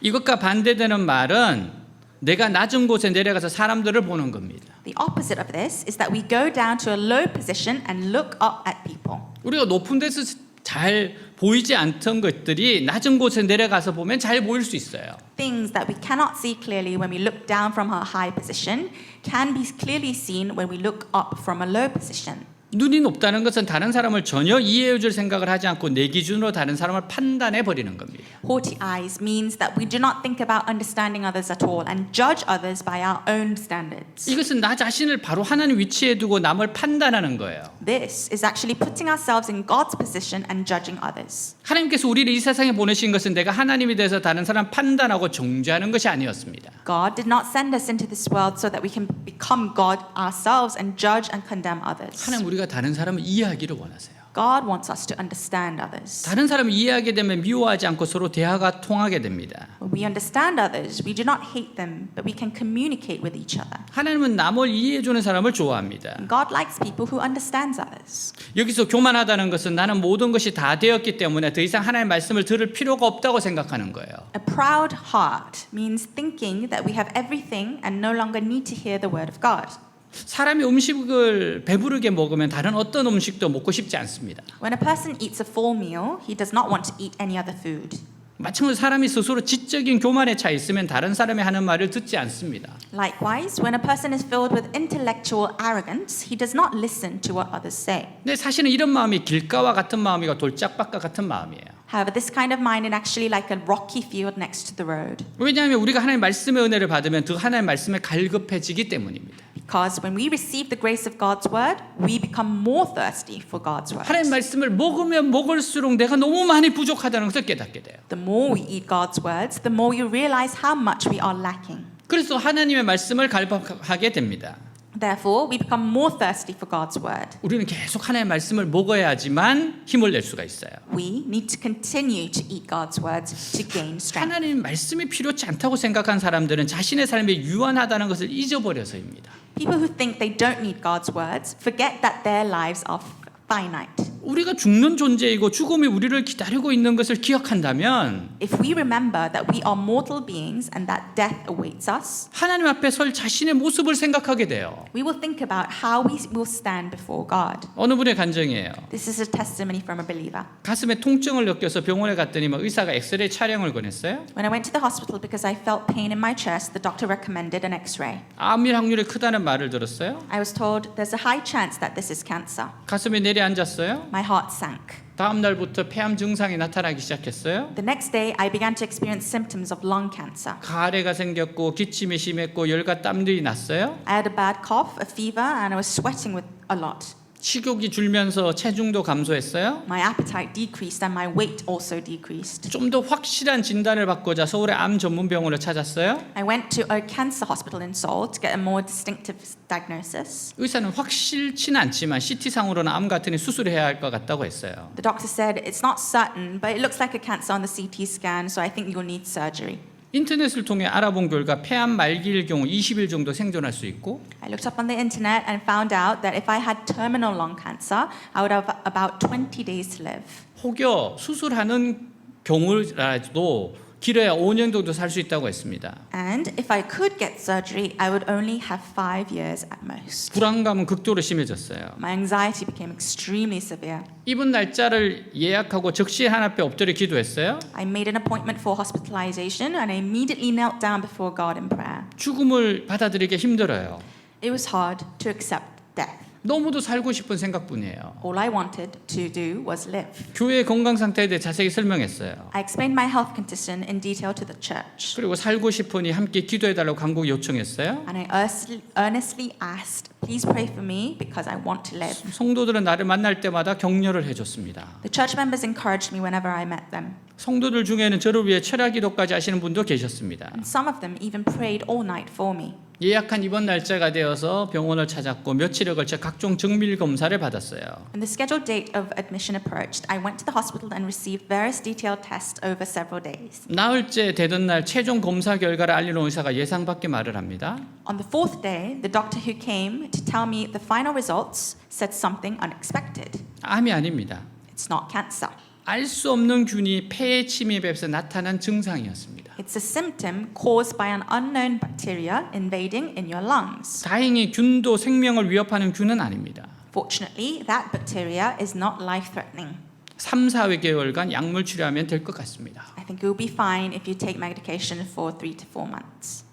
이것과 반대되는 말은 내가 낮은 곳에 내려가서 사람들을 보는 겁니다. The opposite of this is that we go down to a low position and look up at people. 우리가 높은 데서 잘 보이지 않던 것들이 낮은 곳에 내려가서 보면 잘 보일 수 있어요. Things that we cannot see clearly when we look down from a high position can be clearly seen when we look up from a low position. 눈이 높다는 것은 다른 사람을 전혀 이해해 줄 생각을 하지 않고 내 기준으로 다른 사람을 판단해 버리는 겁니다. Haughty eyes means that we do not think about understanding others at all and judge others by our own standards. 이것은 나 자신을 바로 하나님 위치에 두고 남을 판단하는 거예요. This is actually putting ourselves in God's position and judging others. 하나님께서 우리를 이 세상에 보내신 것은 내가 하나님에 대해서 다른 사람 판단하고 정죄하는 것이 아니었습니다. God did not send us into this world so that we can become God ourselves and judge and condemn others. 하나님 우리가 다른 사람을 이해하기를 원하세요. God wants us to understand others. 다른 사람을 이해하게 되면 미워하지 않고 서로 대화가 통하게 됩니다. When we understand others, we do not hate them, but we can communicate with each other. 하나님은 남을 이해해 주는 사람을 좋아합니다. And God likes people who understands others. 여기서 교만하다는 것은 나는 모든 것이 다 되었기 때문에 더 이상 하나님의 말씀을 들을 필요가 없다고 생각하는 거예요. A proud heart means thinking that we have everything and no longer need to hear the word of God. 사람이 음식을 배부르게 먹으면 다른 어떤 음식도 먹고 싶지 않습니다. When a person eats a full meal, he does not want to eat any other food. 마찬가지로 사람이 스스로 지적인 교만에 차 있으면 다른 사람이 하는 말을 듣지 않습니다. Likewise, when a person is filled with intellectual arrogance, he does not listen to what others say. 근데 사실은 이런 마음이 길가와 같은 마음이고 돌짝밭과 같은 마음이에요. However, this kind of mind is actually like a rocky field next to the road. 왜냐하면 우리가 하나님의 말씀의 은혜를 받으면 더 하나님의 말씀에 갈급해지기 때문입니다. Because when we receive the grace of God's word, we become more thirsty for God's word. 하나님의 말씀을 먹으면 먹을수록 내가 너무 많이 부족하다는 것을 깨닫게 돼요. The more we eat God's words, the more you realize how much we are lacking. 그래서 하나님의 말씀을 갈급하게 됩니다. Therefore, we become more thirsty for God's word. 우리는 계속 하나님의 말씀을 먹어야지만 힘을 낼 수가 있어요. We need to continue to eat God's words to gain strength. 하나님의 말씀이 필요치 않다고 생각한 사람들은 자신의 삶이 유한하다는 것을 잊어버려서입니다. People who think they don't need God's words forget that their lives are finite. 우리가 죽는 존재이고 죽음이 우리를 기다리고 있는 것을 기억한다면 If we remember that we are mortal beings and that death awaits us, 하나님 앞에 설 자신의 모습을 생각하게 돼요. we will think about how we will stand before God. 어느 분의 간증이에요. This is a testimony from a believer. 가슴에 통증을 느껴서 병원에 갔더니 의사가 엑스레이 촬영을 권했어요. When I went to the hospital because I felt pain in my chest, the doctor recommended an X-ray. 암일 확률이 크다는 말을 들었어요. I was told there's a high chance that this is cancer. 가슴이 내려앉았어요. My heart sank. 다음 날부터 폐암 증상이 나타나기 시작했어요. The next day, I began to experience symptoms of lung cancer. 가래가 생겼고 기침이 심했고 열과 땀들이 났어요. I had a bad cough, a fever, and I was sweating with a lot. 식욕이 줄면서 체중도 감소했어요. My appetite decreased and my weight also decreased. 좀 더 확실한 진단을 받고자 서울의 암 전문 병원을 찾았어요. I went to a cancer hospital in Seoul to get a more distinctive diagnosis. 의사는 확실치는 않지만 CT상으로는 암 같으니 수술해야 할 것 같다고 했어요. The doctor said it's not certain, but it looks like a cancer on the CT scan, so I think you'll need surgery. 인터넷을 통해 알아본 결과 폐암 말기일 경우 20일 정도 생존할 수 있고 I looked up on the internet and found out that if I had terminal lung cancer, I would have about 20 days to live. 혹여 수술하는 경우라도 길어야 5년 정도 살 수 있다고 했습니다. And if I could get surgery, I would only have 5 years at most. 불안감은 극도로 심해졌어요. My anxiety became extremely severe. 입원 날짜를 예약하고 적시 하나님께 엎드려 기도했어요. I made an appointment for hospitalization and I immediately knelt down before God in prayer. 죽음을 받아들이기 힘들어요. It was hard to accept death. 너무도 살고 싶은 생각뿐이에요. All I wanted to do was live. 교회의 건강 상태에 대해 자세히 설명했어요. I explained my health condition in detail to the church. 그리고 살고 싶으니 함께 기도해달라고 간곡히 요청했어요. And I earnestly asked, please pray for me because I want to live. 성도들은 나를 만날 때마다 격려를 해줬습니다. The church members encouraged me whenever I met them. 성도들 중에는 저를 위해 철야 기도까지 하시는 분도 계셨습니다. And some of them even prayed all night for me. 예약한 입원 날짜가 되어서 병원을 찾았고 며칠에 걸쳐 각종 정밀 검사를 받았어요. When the scheduled date of admission approached, I went to the hospital and received various detailed tests over several days. 나흘째 되던 날 최종 검사 결과를 알리는 의사가 예상 밖의 말을 합니다. On the fourth day, the doctor who came to tell me the final results said something unexpected. 암이 아닙니다. It's not cancer. 알 수 없는 균이 폐에 침입해서 나타난 증상이었습니다. It's a symptom caused by an unknown bacteria invading in your lungs. 다행히 균도 생명을 위협하는 균은 아닙니다. Fortunately, that bacteria is not life-threatening. 3, 4개월간 약물 치료하면 될 것 같습니다. I think you'll be fine if you take medication for 3 to 4 months.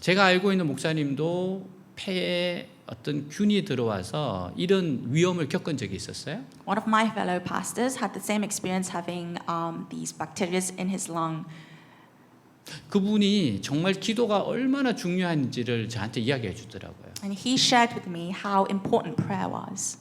제가 알고 있는 목사님도 폐에 어떤 균이 들어와서 이런 위험을 겪은 적이 있었어요? One of my fellow pastors had the same experience having these bacteria in his lung. 그분이 정말 기도가 얼마나 중요한지를 저한테 이야기해 주더라고요. And he shared with me how important prayer was.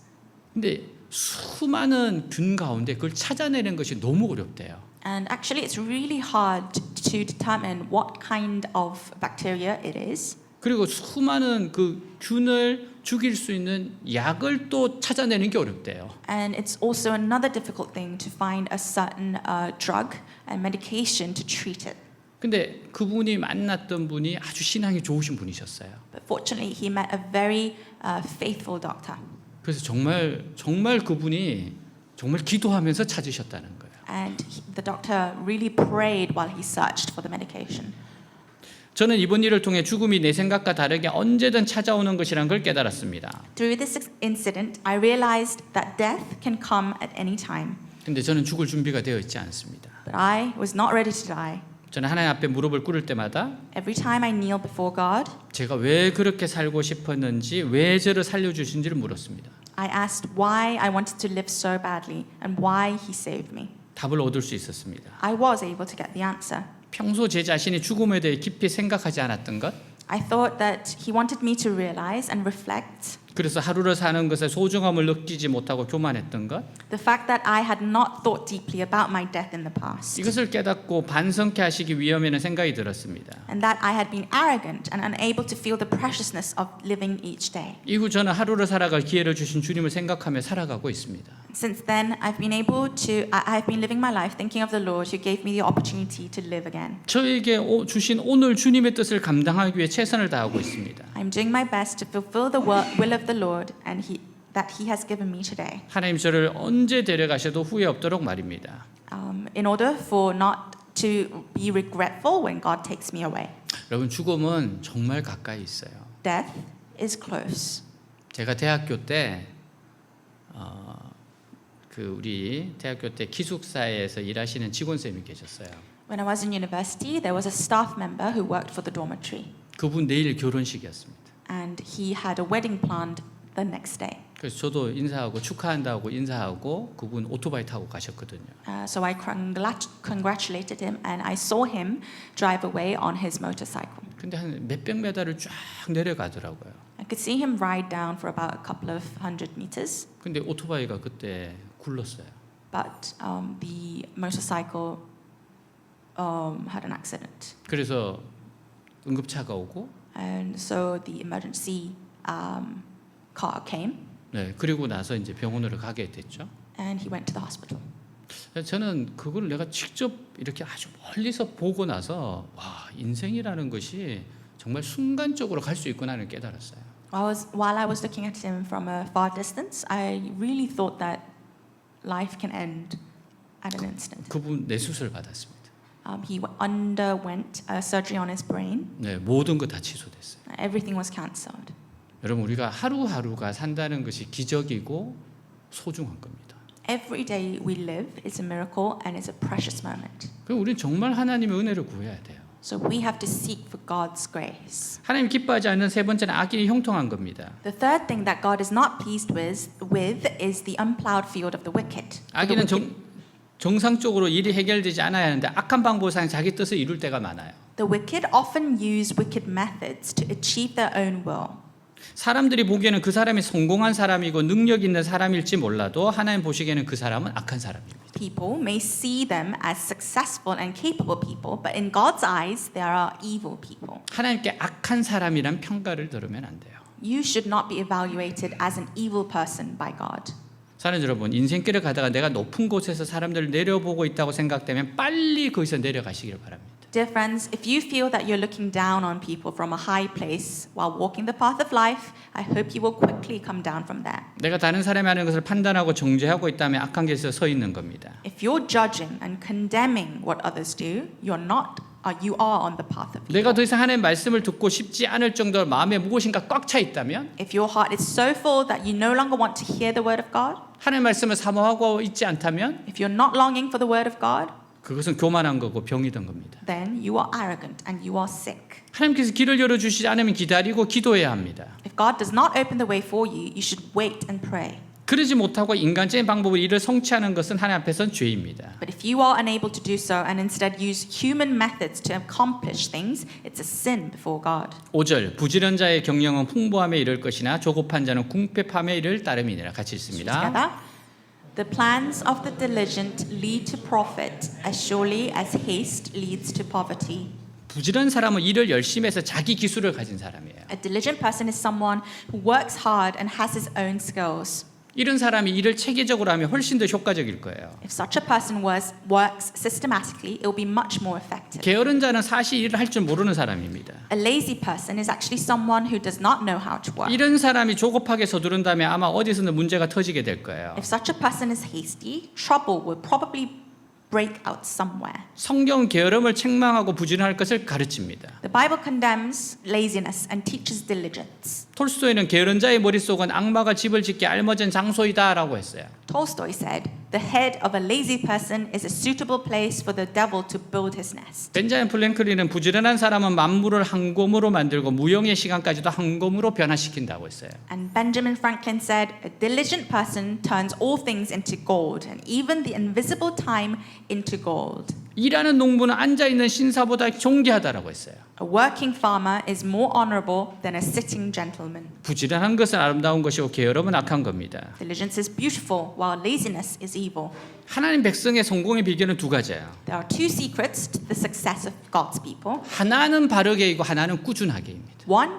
근데 수많은 균 가운데 그걸 찾아내는 것이 너무 어렵대요. And actually, it's really hard to determine what kind of bacteria it is. 그리고 수많은 그 균을 죽일 수 있는 약을 또 찾아내는 게 어렵대요. And it's also another difficult thing to find a certain drug and medication to treat it. 근데 그분이 만났던 분이 아주 신앙이 좋으신 분이셨어요. But fortunately, he met a very faithful doctor. 그래서 정말 그분이 정말 기도하면서 찾으셨다는 거예요. And the doctor really prayed while he searched for the medication. 저는 이번 일을 통해 죽음이 내 생각과 다르게 언제든 찾아오는 것이란 걸 깨달았습니다. Through this incident, I realized that death can come at any time. 근데 저는 죽을 준비가 되어 있지 않습니다. But I was not ready to die. 저는 하나님 앞에 무릎을 꿇을 때마다 Every time I kneel before God, 제가 왜 그렇게 살고 싶었는지, 왜 저를 살려주신지를 물었습니다. I asked why I wanted to live so badly and why He saved me. 답을 얻을 수 있었습니다. I was able to get the answer. 평소 제 자신이 죽음에 대해 깊이 생각하지 않았던 것, I thought that He wanted me to realize and reflect 그래서 하루를 사는 것에 소중함을 느끼지 못하고 교만했던 것, the fact that I had not thought deeply about my death in the past, 이것을 깨닫고 반성케 하시기 위함에는 생각이 들었습니다. and that I had been arrogant and unable to feel the preciousness of living each day. 이후 저는 하루를 살아갈 기회를 주신 주님을 생각하며 살아가고 있습니다. Since then, I've been living my life thinking of the Lord who gave me the opportunity to live again. 저에게 주신 오늘 주님의 뜻을 감당하기 위해 최선을 다하고 있습니다. I'm doing my best to fulfill the will of the Lord and that He has given me today. 하나님 저를 언제 데려가셔도 후회 없도록 말입니다. In order for not to be regretful when God takes me away. 여러분 죽음은 정말 가까이 있어요. Death is close. 제가 대학교 때 우리 대학교 때 기숙사에서 일하시는 직원 쌤이 계셨어요. When I was in university, there was a staff member who worked for the dormitory, 그분 내일 결혼식이었습니다. and he had a wedding planned the next day. 그래서 저도 인사하고 축하한다고 인사하고 그분 오토바이 타고 가셨거든요. So I congratulated him, and I saw him drive away on his motorcycle. 근데 한 몇백 메달을 쫙 내려가더라고요. I could see him ride down for about a couple of hundred meters, 근데 오토바이가 그때 굴렀어요. but the motorcycle had an accident, 그래서 응급차가 오고, and so the emergency car came, 네, 그리고 나서 이제 병원으로 가게 됐죠. and he went to the hospital. 저는 그걸 내가 직접 이렇게 아주 멀리서 보고 나서 와, 인생이라는 것이 정말 순간적으로 갈 수 있구나를 깨달았어요. While I was looking at him from a far distance, I really thought that life can end at an instant. 그분 뇌수술 받았습니다. He underwent a surgery on his brain. 네, 모든 거 다 취소됐어요. Everything was cancelled. 여러분 우리가 하루하루가 산다는 것이 기적이고 소중한 겁니다. Every day we live is a miracle and is a precious moment. 그럼 우리는 정말 하나님의 은혜를 구해야 돼요. So we have to seek for God's grace. 하나님 기뻐하지 않는 세 번째는 악인이 형통한 겁니다. The third thing that God is not pleased with is the unplowed field of the wicked. 악인은 정상적으로 일이 해결되지 않아야 하는데 악한 방법상 자기 뜻을 이룰 때가 많아요. The wicked often use wicked methods to achieve their own will. 사람들이 보기에는 그 사람이 성공한 사람이고 능력 있는 사람일지 몰라도 하나님 보시기에는 그 사람은 악한 사람입니다. People may see them as successful and capable people, but in God's eyes, they are evil people. 하나님께 악한 사람이란 평가를 들으면 안 돼요. You should not be evaluated as an evil person by God. 사는 여러분, 인생길을 가다가 내가 높은 곳에서 사람들을 내려보고 있다고 생각되면 빨리 거기서 내려가시길 바랍니다. Dear friends, if you feel that you're looking down on people from a high place while walking the path of life, I hope you will quickly come down from there. 내가 다른 사람이 하는 것을 판단하고 정죄하고 있다면 악한 길에서 서 있는 겁니다. If you're judging and condemning what others do, you are on the path of 내가 evil. 더 이상 하나님의 말씀을 듣고 싶지 않을 정도로 마음에 무엇인가 꽉 차 있다면 If your heart is so full that you no longer want to hear the word of God, 하나님의 말씀을 사모하고 있지 않다면 if you're not longing for the word of God, 그것은 교만한 거고 병이던 겁니다. then you are arrogant and you are sick. 하나님께서 길을 열어주시지 않으면 기다리고 기도해야 합니다. If God does not open the way for you, you should wait and pray. 그러지 못하고 인간적인 방법으로 이를 성취하는 것은 하나님 앞에서는 죄입니다. But if you are unable to do so and instead use human methods to accomplish things, it's a sin before God. 5절 부지런 자의 경영은 풍부함에 이를 것이나 조급한 자는 궁핍함에 이를 따름이니라. 같이 읽습니다. Together. The plans of the diligent lead to profit as surely as haste leads to poverty. 부지런 사람은 일을 열심히 해서 자기 기술을 가진 사람이에요. A diligent person is someone who works hard and has his own skills. 이런 사람이 일을 체계적으로 하면 훨씬 더 효과적일 거예요. If such a person works systematically, it will be much more effective. 게으른 자는 사실 일을 할 줄 모르는 사람입니다. A lazy person is actually someone who does not know how to work. 이런 사람이 조급하게 서두른다면 아마 어디서는 문제가 터지게 될 거예요. If such a person is hasty, trouble will probably break out somewhere. 성경 게으름을 책망하고 부지런할 것을 가르칩니다. The Bible condemns laziness and teaches diligence. 톨스토이는 게으른 자의 머릿속은 악마가 집을 짓게 알맞은 장소이다라고 했어요. Tolstoy said, "The head of a lazy person is a suitable place for the devil to build his nest." 벤자민 플랭클린은 부지런한 사람은 만물을 한 곰으로 만들고 무용의 시간까지도 한 곰으로 변화시킨다고 했어요. And Benjamin Franklin said, "A diligent person turns all things into gold, and even the invisible time into gold." 일하는 농부는 앉아 있는 신사보다 존귀하다라고 했어요. A working farmer is more honorable than a sitting gentleman. 부지런한 것은 아름다운 것이고 게으름은 악한 겁니다. Diligence is beautiful, while laziness is evil. 하나님 백성의 성공의 비결은 두 가지예요. There are two secrets to the success of God's people. 하나는 바르게이고 하나는 꾸준하게입니다. One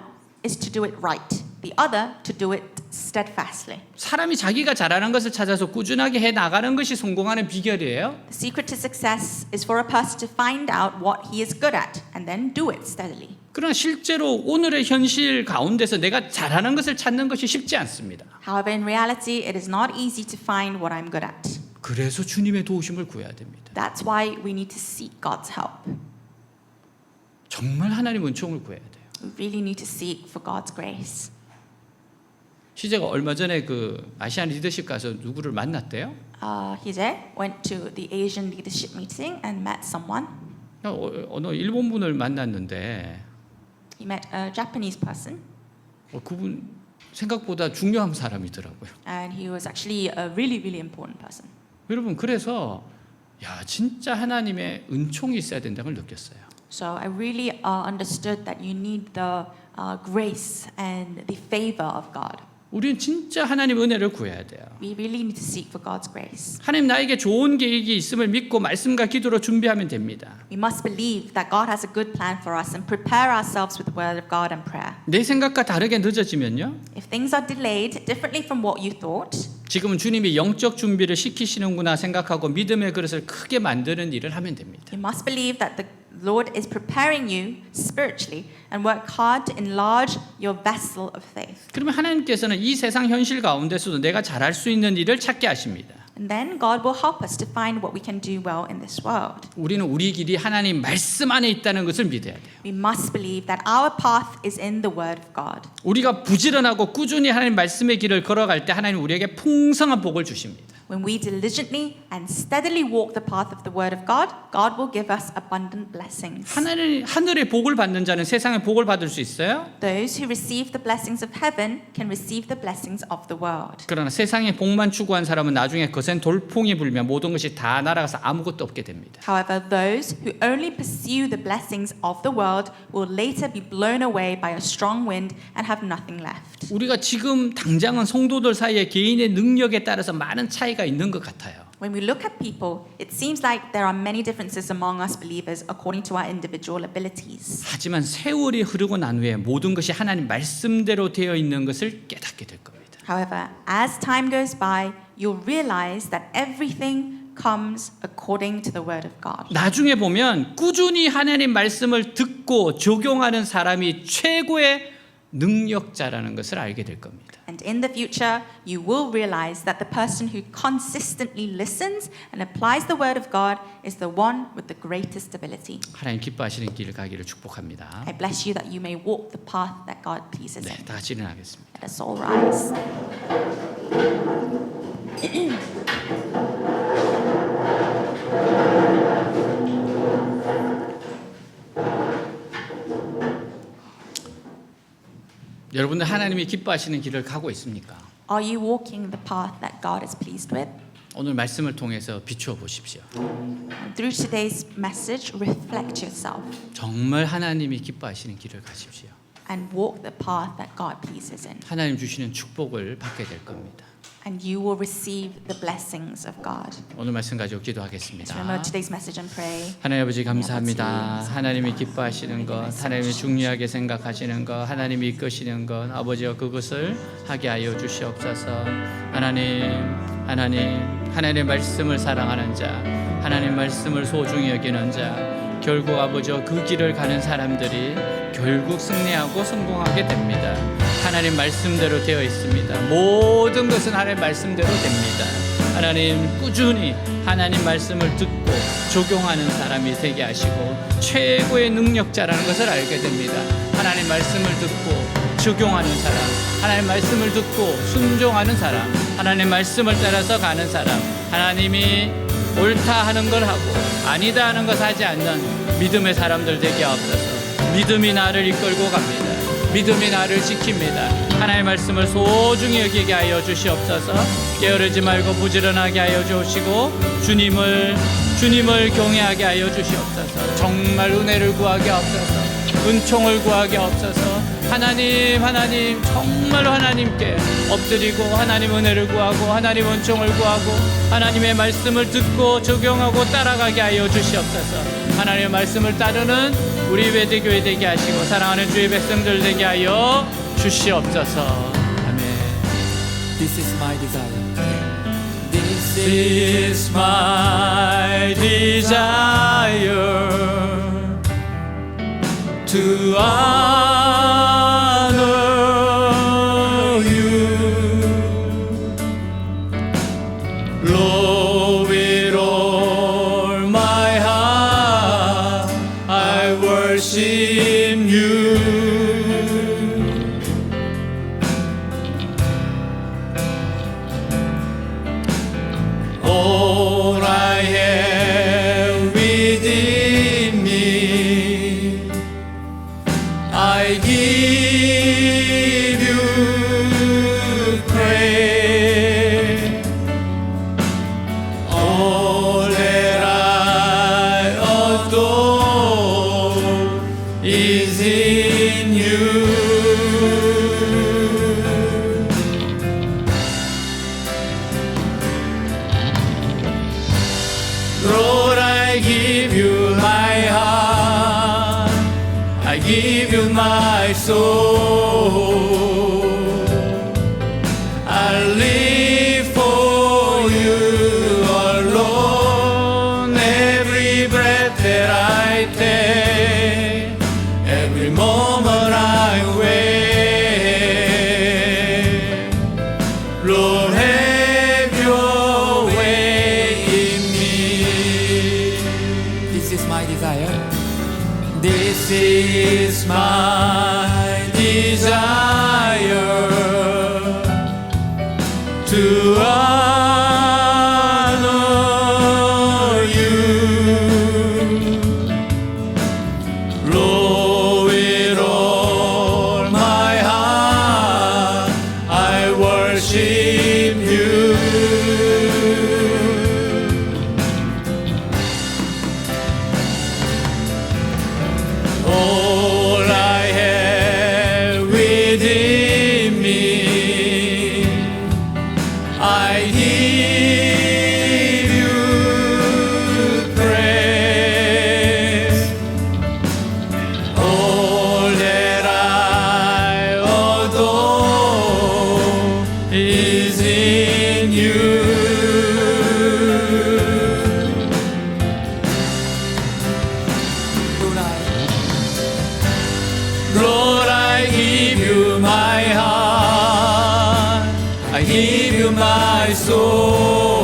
is to do it right. The other to do it steadfastly. 사람이 자기가 잘하는 것을 찾아서 꾸준하게 해 나가는 것이 성공하는 비결이에요. The secret to success is for a person to find out what he is good at and then do it steadily. 그러나 실제로 오늘의 현실 가운데서 내가 잘하는 것을 찾는 것이 쉽지 않습니다. However, in reality, it is not easy to find what I'm good at. 그래서 주님의 도우심을 구해야 됩니다. That's why we need to seek God's help. 정말 하나님 은총을 구해야 돼요. We really need to seek for God's grace. 시제가 얼마 전에 그 아시안 리더십 가서 누구를 만났대요. Hije went to the Asian leadership meeting and met someone. 어느 일본 분을 만났는데 He met a Japanese person, 그분 생각보다 중요한 사람이더라고요. and he was actually a really, really important person. 여러분 그래서 야 진짜 하나님의 은총이 있어야 된다는 걸 느꼈어요. So I really understood that you need the grace and the favor of God. 우리는 진짜 하나님 은혜를 구해야 돼요. We really need to seek for God's grace. 하나님 나에게 좋은 계획이 있음을 믿고 말씀과 기도로 준비하면 됩니다. We must believe that God has a good plan for us and prepare ourselves with the word of God and prayer. 내 생각과 다르게 늦어지면요. If things are delayed differently from what you thought, 지금은 주님이 영적 준비를 시키시는구나 생각하고 믿음의 그릇을 크게 만드는 일을 하면 됩니다. you must believe that the Lord is preparing you spiritually and work hard to enlarge your vessel of faith. 그러면 하나님께서는 이 세상 현실 가운데서도 내가 잘할 수 있는 일을 찾게 하십니다. And then God will help us to find what we can do well in this world. 우리는 우리 길이 하나님 말씀 안에 있다는 것을 믿어야 돼요. We must believe that our path is in the word of God. 우리가 부지런하고 꾸준히 하나님 말씀의 길을 걸어갈 때 하나님 우리에게 풍성한 복을 주십니다. When we diligently and steadily walk the path of the word of God, God will give us abundant blessings. 하늘의 복을 받는 자는 세상의 복을 받을 수 있어요. Those who receive the blessings of heaven can receive the blessings of the world. 그러나 세상의 복만 추구한 사람은 나중에 거센 돌풍이 불면 모든 것이 다 날아가서 아무것도 없게 됩니다. However, those who only pursue the blessings of the world will later be blown away by a strong wind and have nothing left. 우리가 지금 당장은 성도들 사이에 개인의 능력에 따라서 많은 차이가 있는 것 같아요. When we look at people, it seems like there are many differences among us believers according to our individual abilities. 하지만 세월이 흐르고 난 후에 모든 것이 하나님 말씀대로 되어 있는 것을 깨닫게 될 겁니다. However, as time goes by, you'll realize that everything comes according to the word of God. 나중에 보면 꾸준히 하나님 말씀을 듣고 적용하는 사람이 최고의 능력자라는 것을 알게 될 겁니다. And in the future, you will realize that the person who consistently listens and applies the word of God is the one with the greatest ability. 하나님 기뻐하시는 길을 가기를 축복합니다. I bless you that you may walk the path that God pleases 네, in. 다 같이 일어나겠습니다. Let us all rise. 여러분들 하나님이 기뻐하시는 길을 가고 있습니까? Are you walking the path that God is pleased with? 오늘 말씀을 통해서 비추어 보십시오. Through today's message, reflect yourself 정말 하나님이 기뻐하시는 길을 가십시오. and walk the path that God pleases in. 하나님 주시는 축복을 받게 될 겁니다. And you will receive the blessings of God. 오늘 말씀 가지고 Let's 기도하겠습니다. remember today's message and pray. 하나님 아버지 감사합니다. 하나님이 기뻐하시는 것, 하나님이 중요하게 생각하시는 것, 하나님이 이끄시는 것, 아버지여 그것을 하게 하여 주시옵소서. 하나님의 말씀을 사랑하는 자, 하나님 말씀을 소중히 여기는 자, 결국 아버지여 그 길을 가는 사람들이 결국 승리하고 성공하게 됩니다. 하나님 말씀대로 되어 있습니다. 모든 것은 하나님 말씀대로 됩니다. 하나님 꾸준히 하나님 말씀을 듣고 적용하는 사람이 되게 하시고 최고의 능력자라는 것을 알게 됩니다. 하나님 말씀을 듣고 적용하는 사람, 하나님 말씀을 듣고 순종하는 사람, 하나님 말씀을 따라서 가는 사람, 하나님이 옳다 하는 걸 하고 아니다 하는 것 하지 않는 믿음의 사람들 되게 하옵소서. 믿음이 나를 이끌고 갑니다. 믿음이 나를 지킵니다. 하나님의 말씀을 소중히 여기게 하여 주시옵소서. 게으르지 말고 부지런하게 하여 주시고 주님을 경외하게 하여 주시옵소서. 정말 은혜를 구하게 하옵소서. 은총을 구하게 하옵소서. 하나님 정말로 하나님께 엎드리고 하나님 은혜를 구하고 하나님 은총을 구하고 하나님의 말씀을 듣고 적용하고 따라가게 하여 주시옵소서. 하나님의 말씀을 따르는 우리 외대교회 되게 하시고 사랑하는 주의 백성들 되게 하여 주시옵소서. 아멘. This is my desire. This is my desire to honor you, Lord, with all my heart I worship you. All I have within me, I give you praise. All that I adore is in you. Lord, I give you my heart, I give you my soul. I live for you alone. Every breath that I take, every moment I wait, Lord, have your way in me. This is my desire. This is my desire to honor you, Lord, with all my heart I worship you. All I have within me, I give you praise. All that I adore is in you. Lord, I give you my heart, I give you my soul.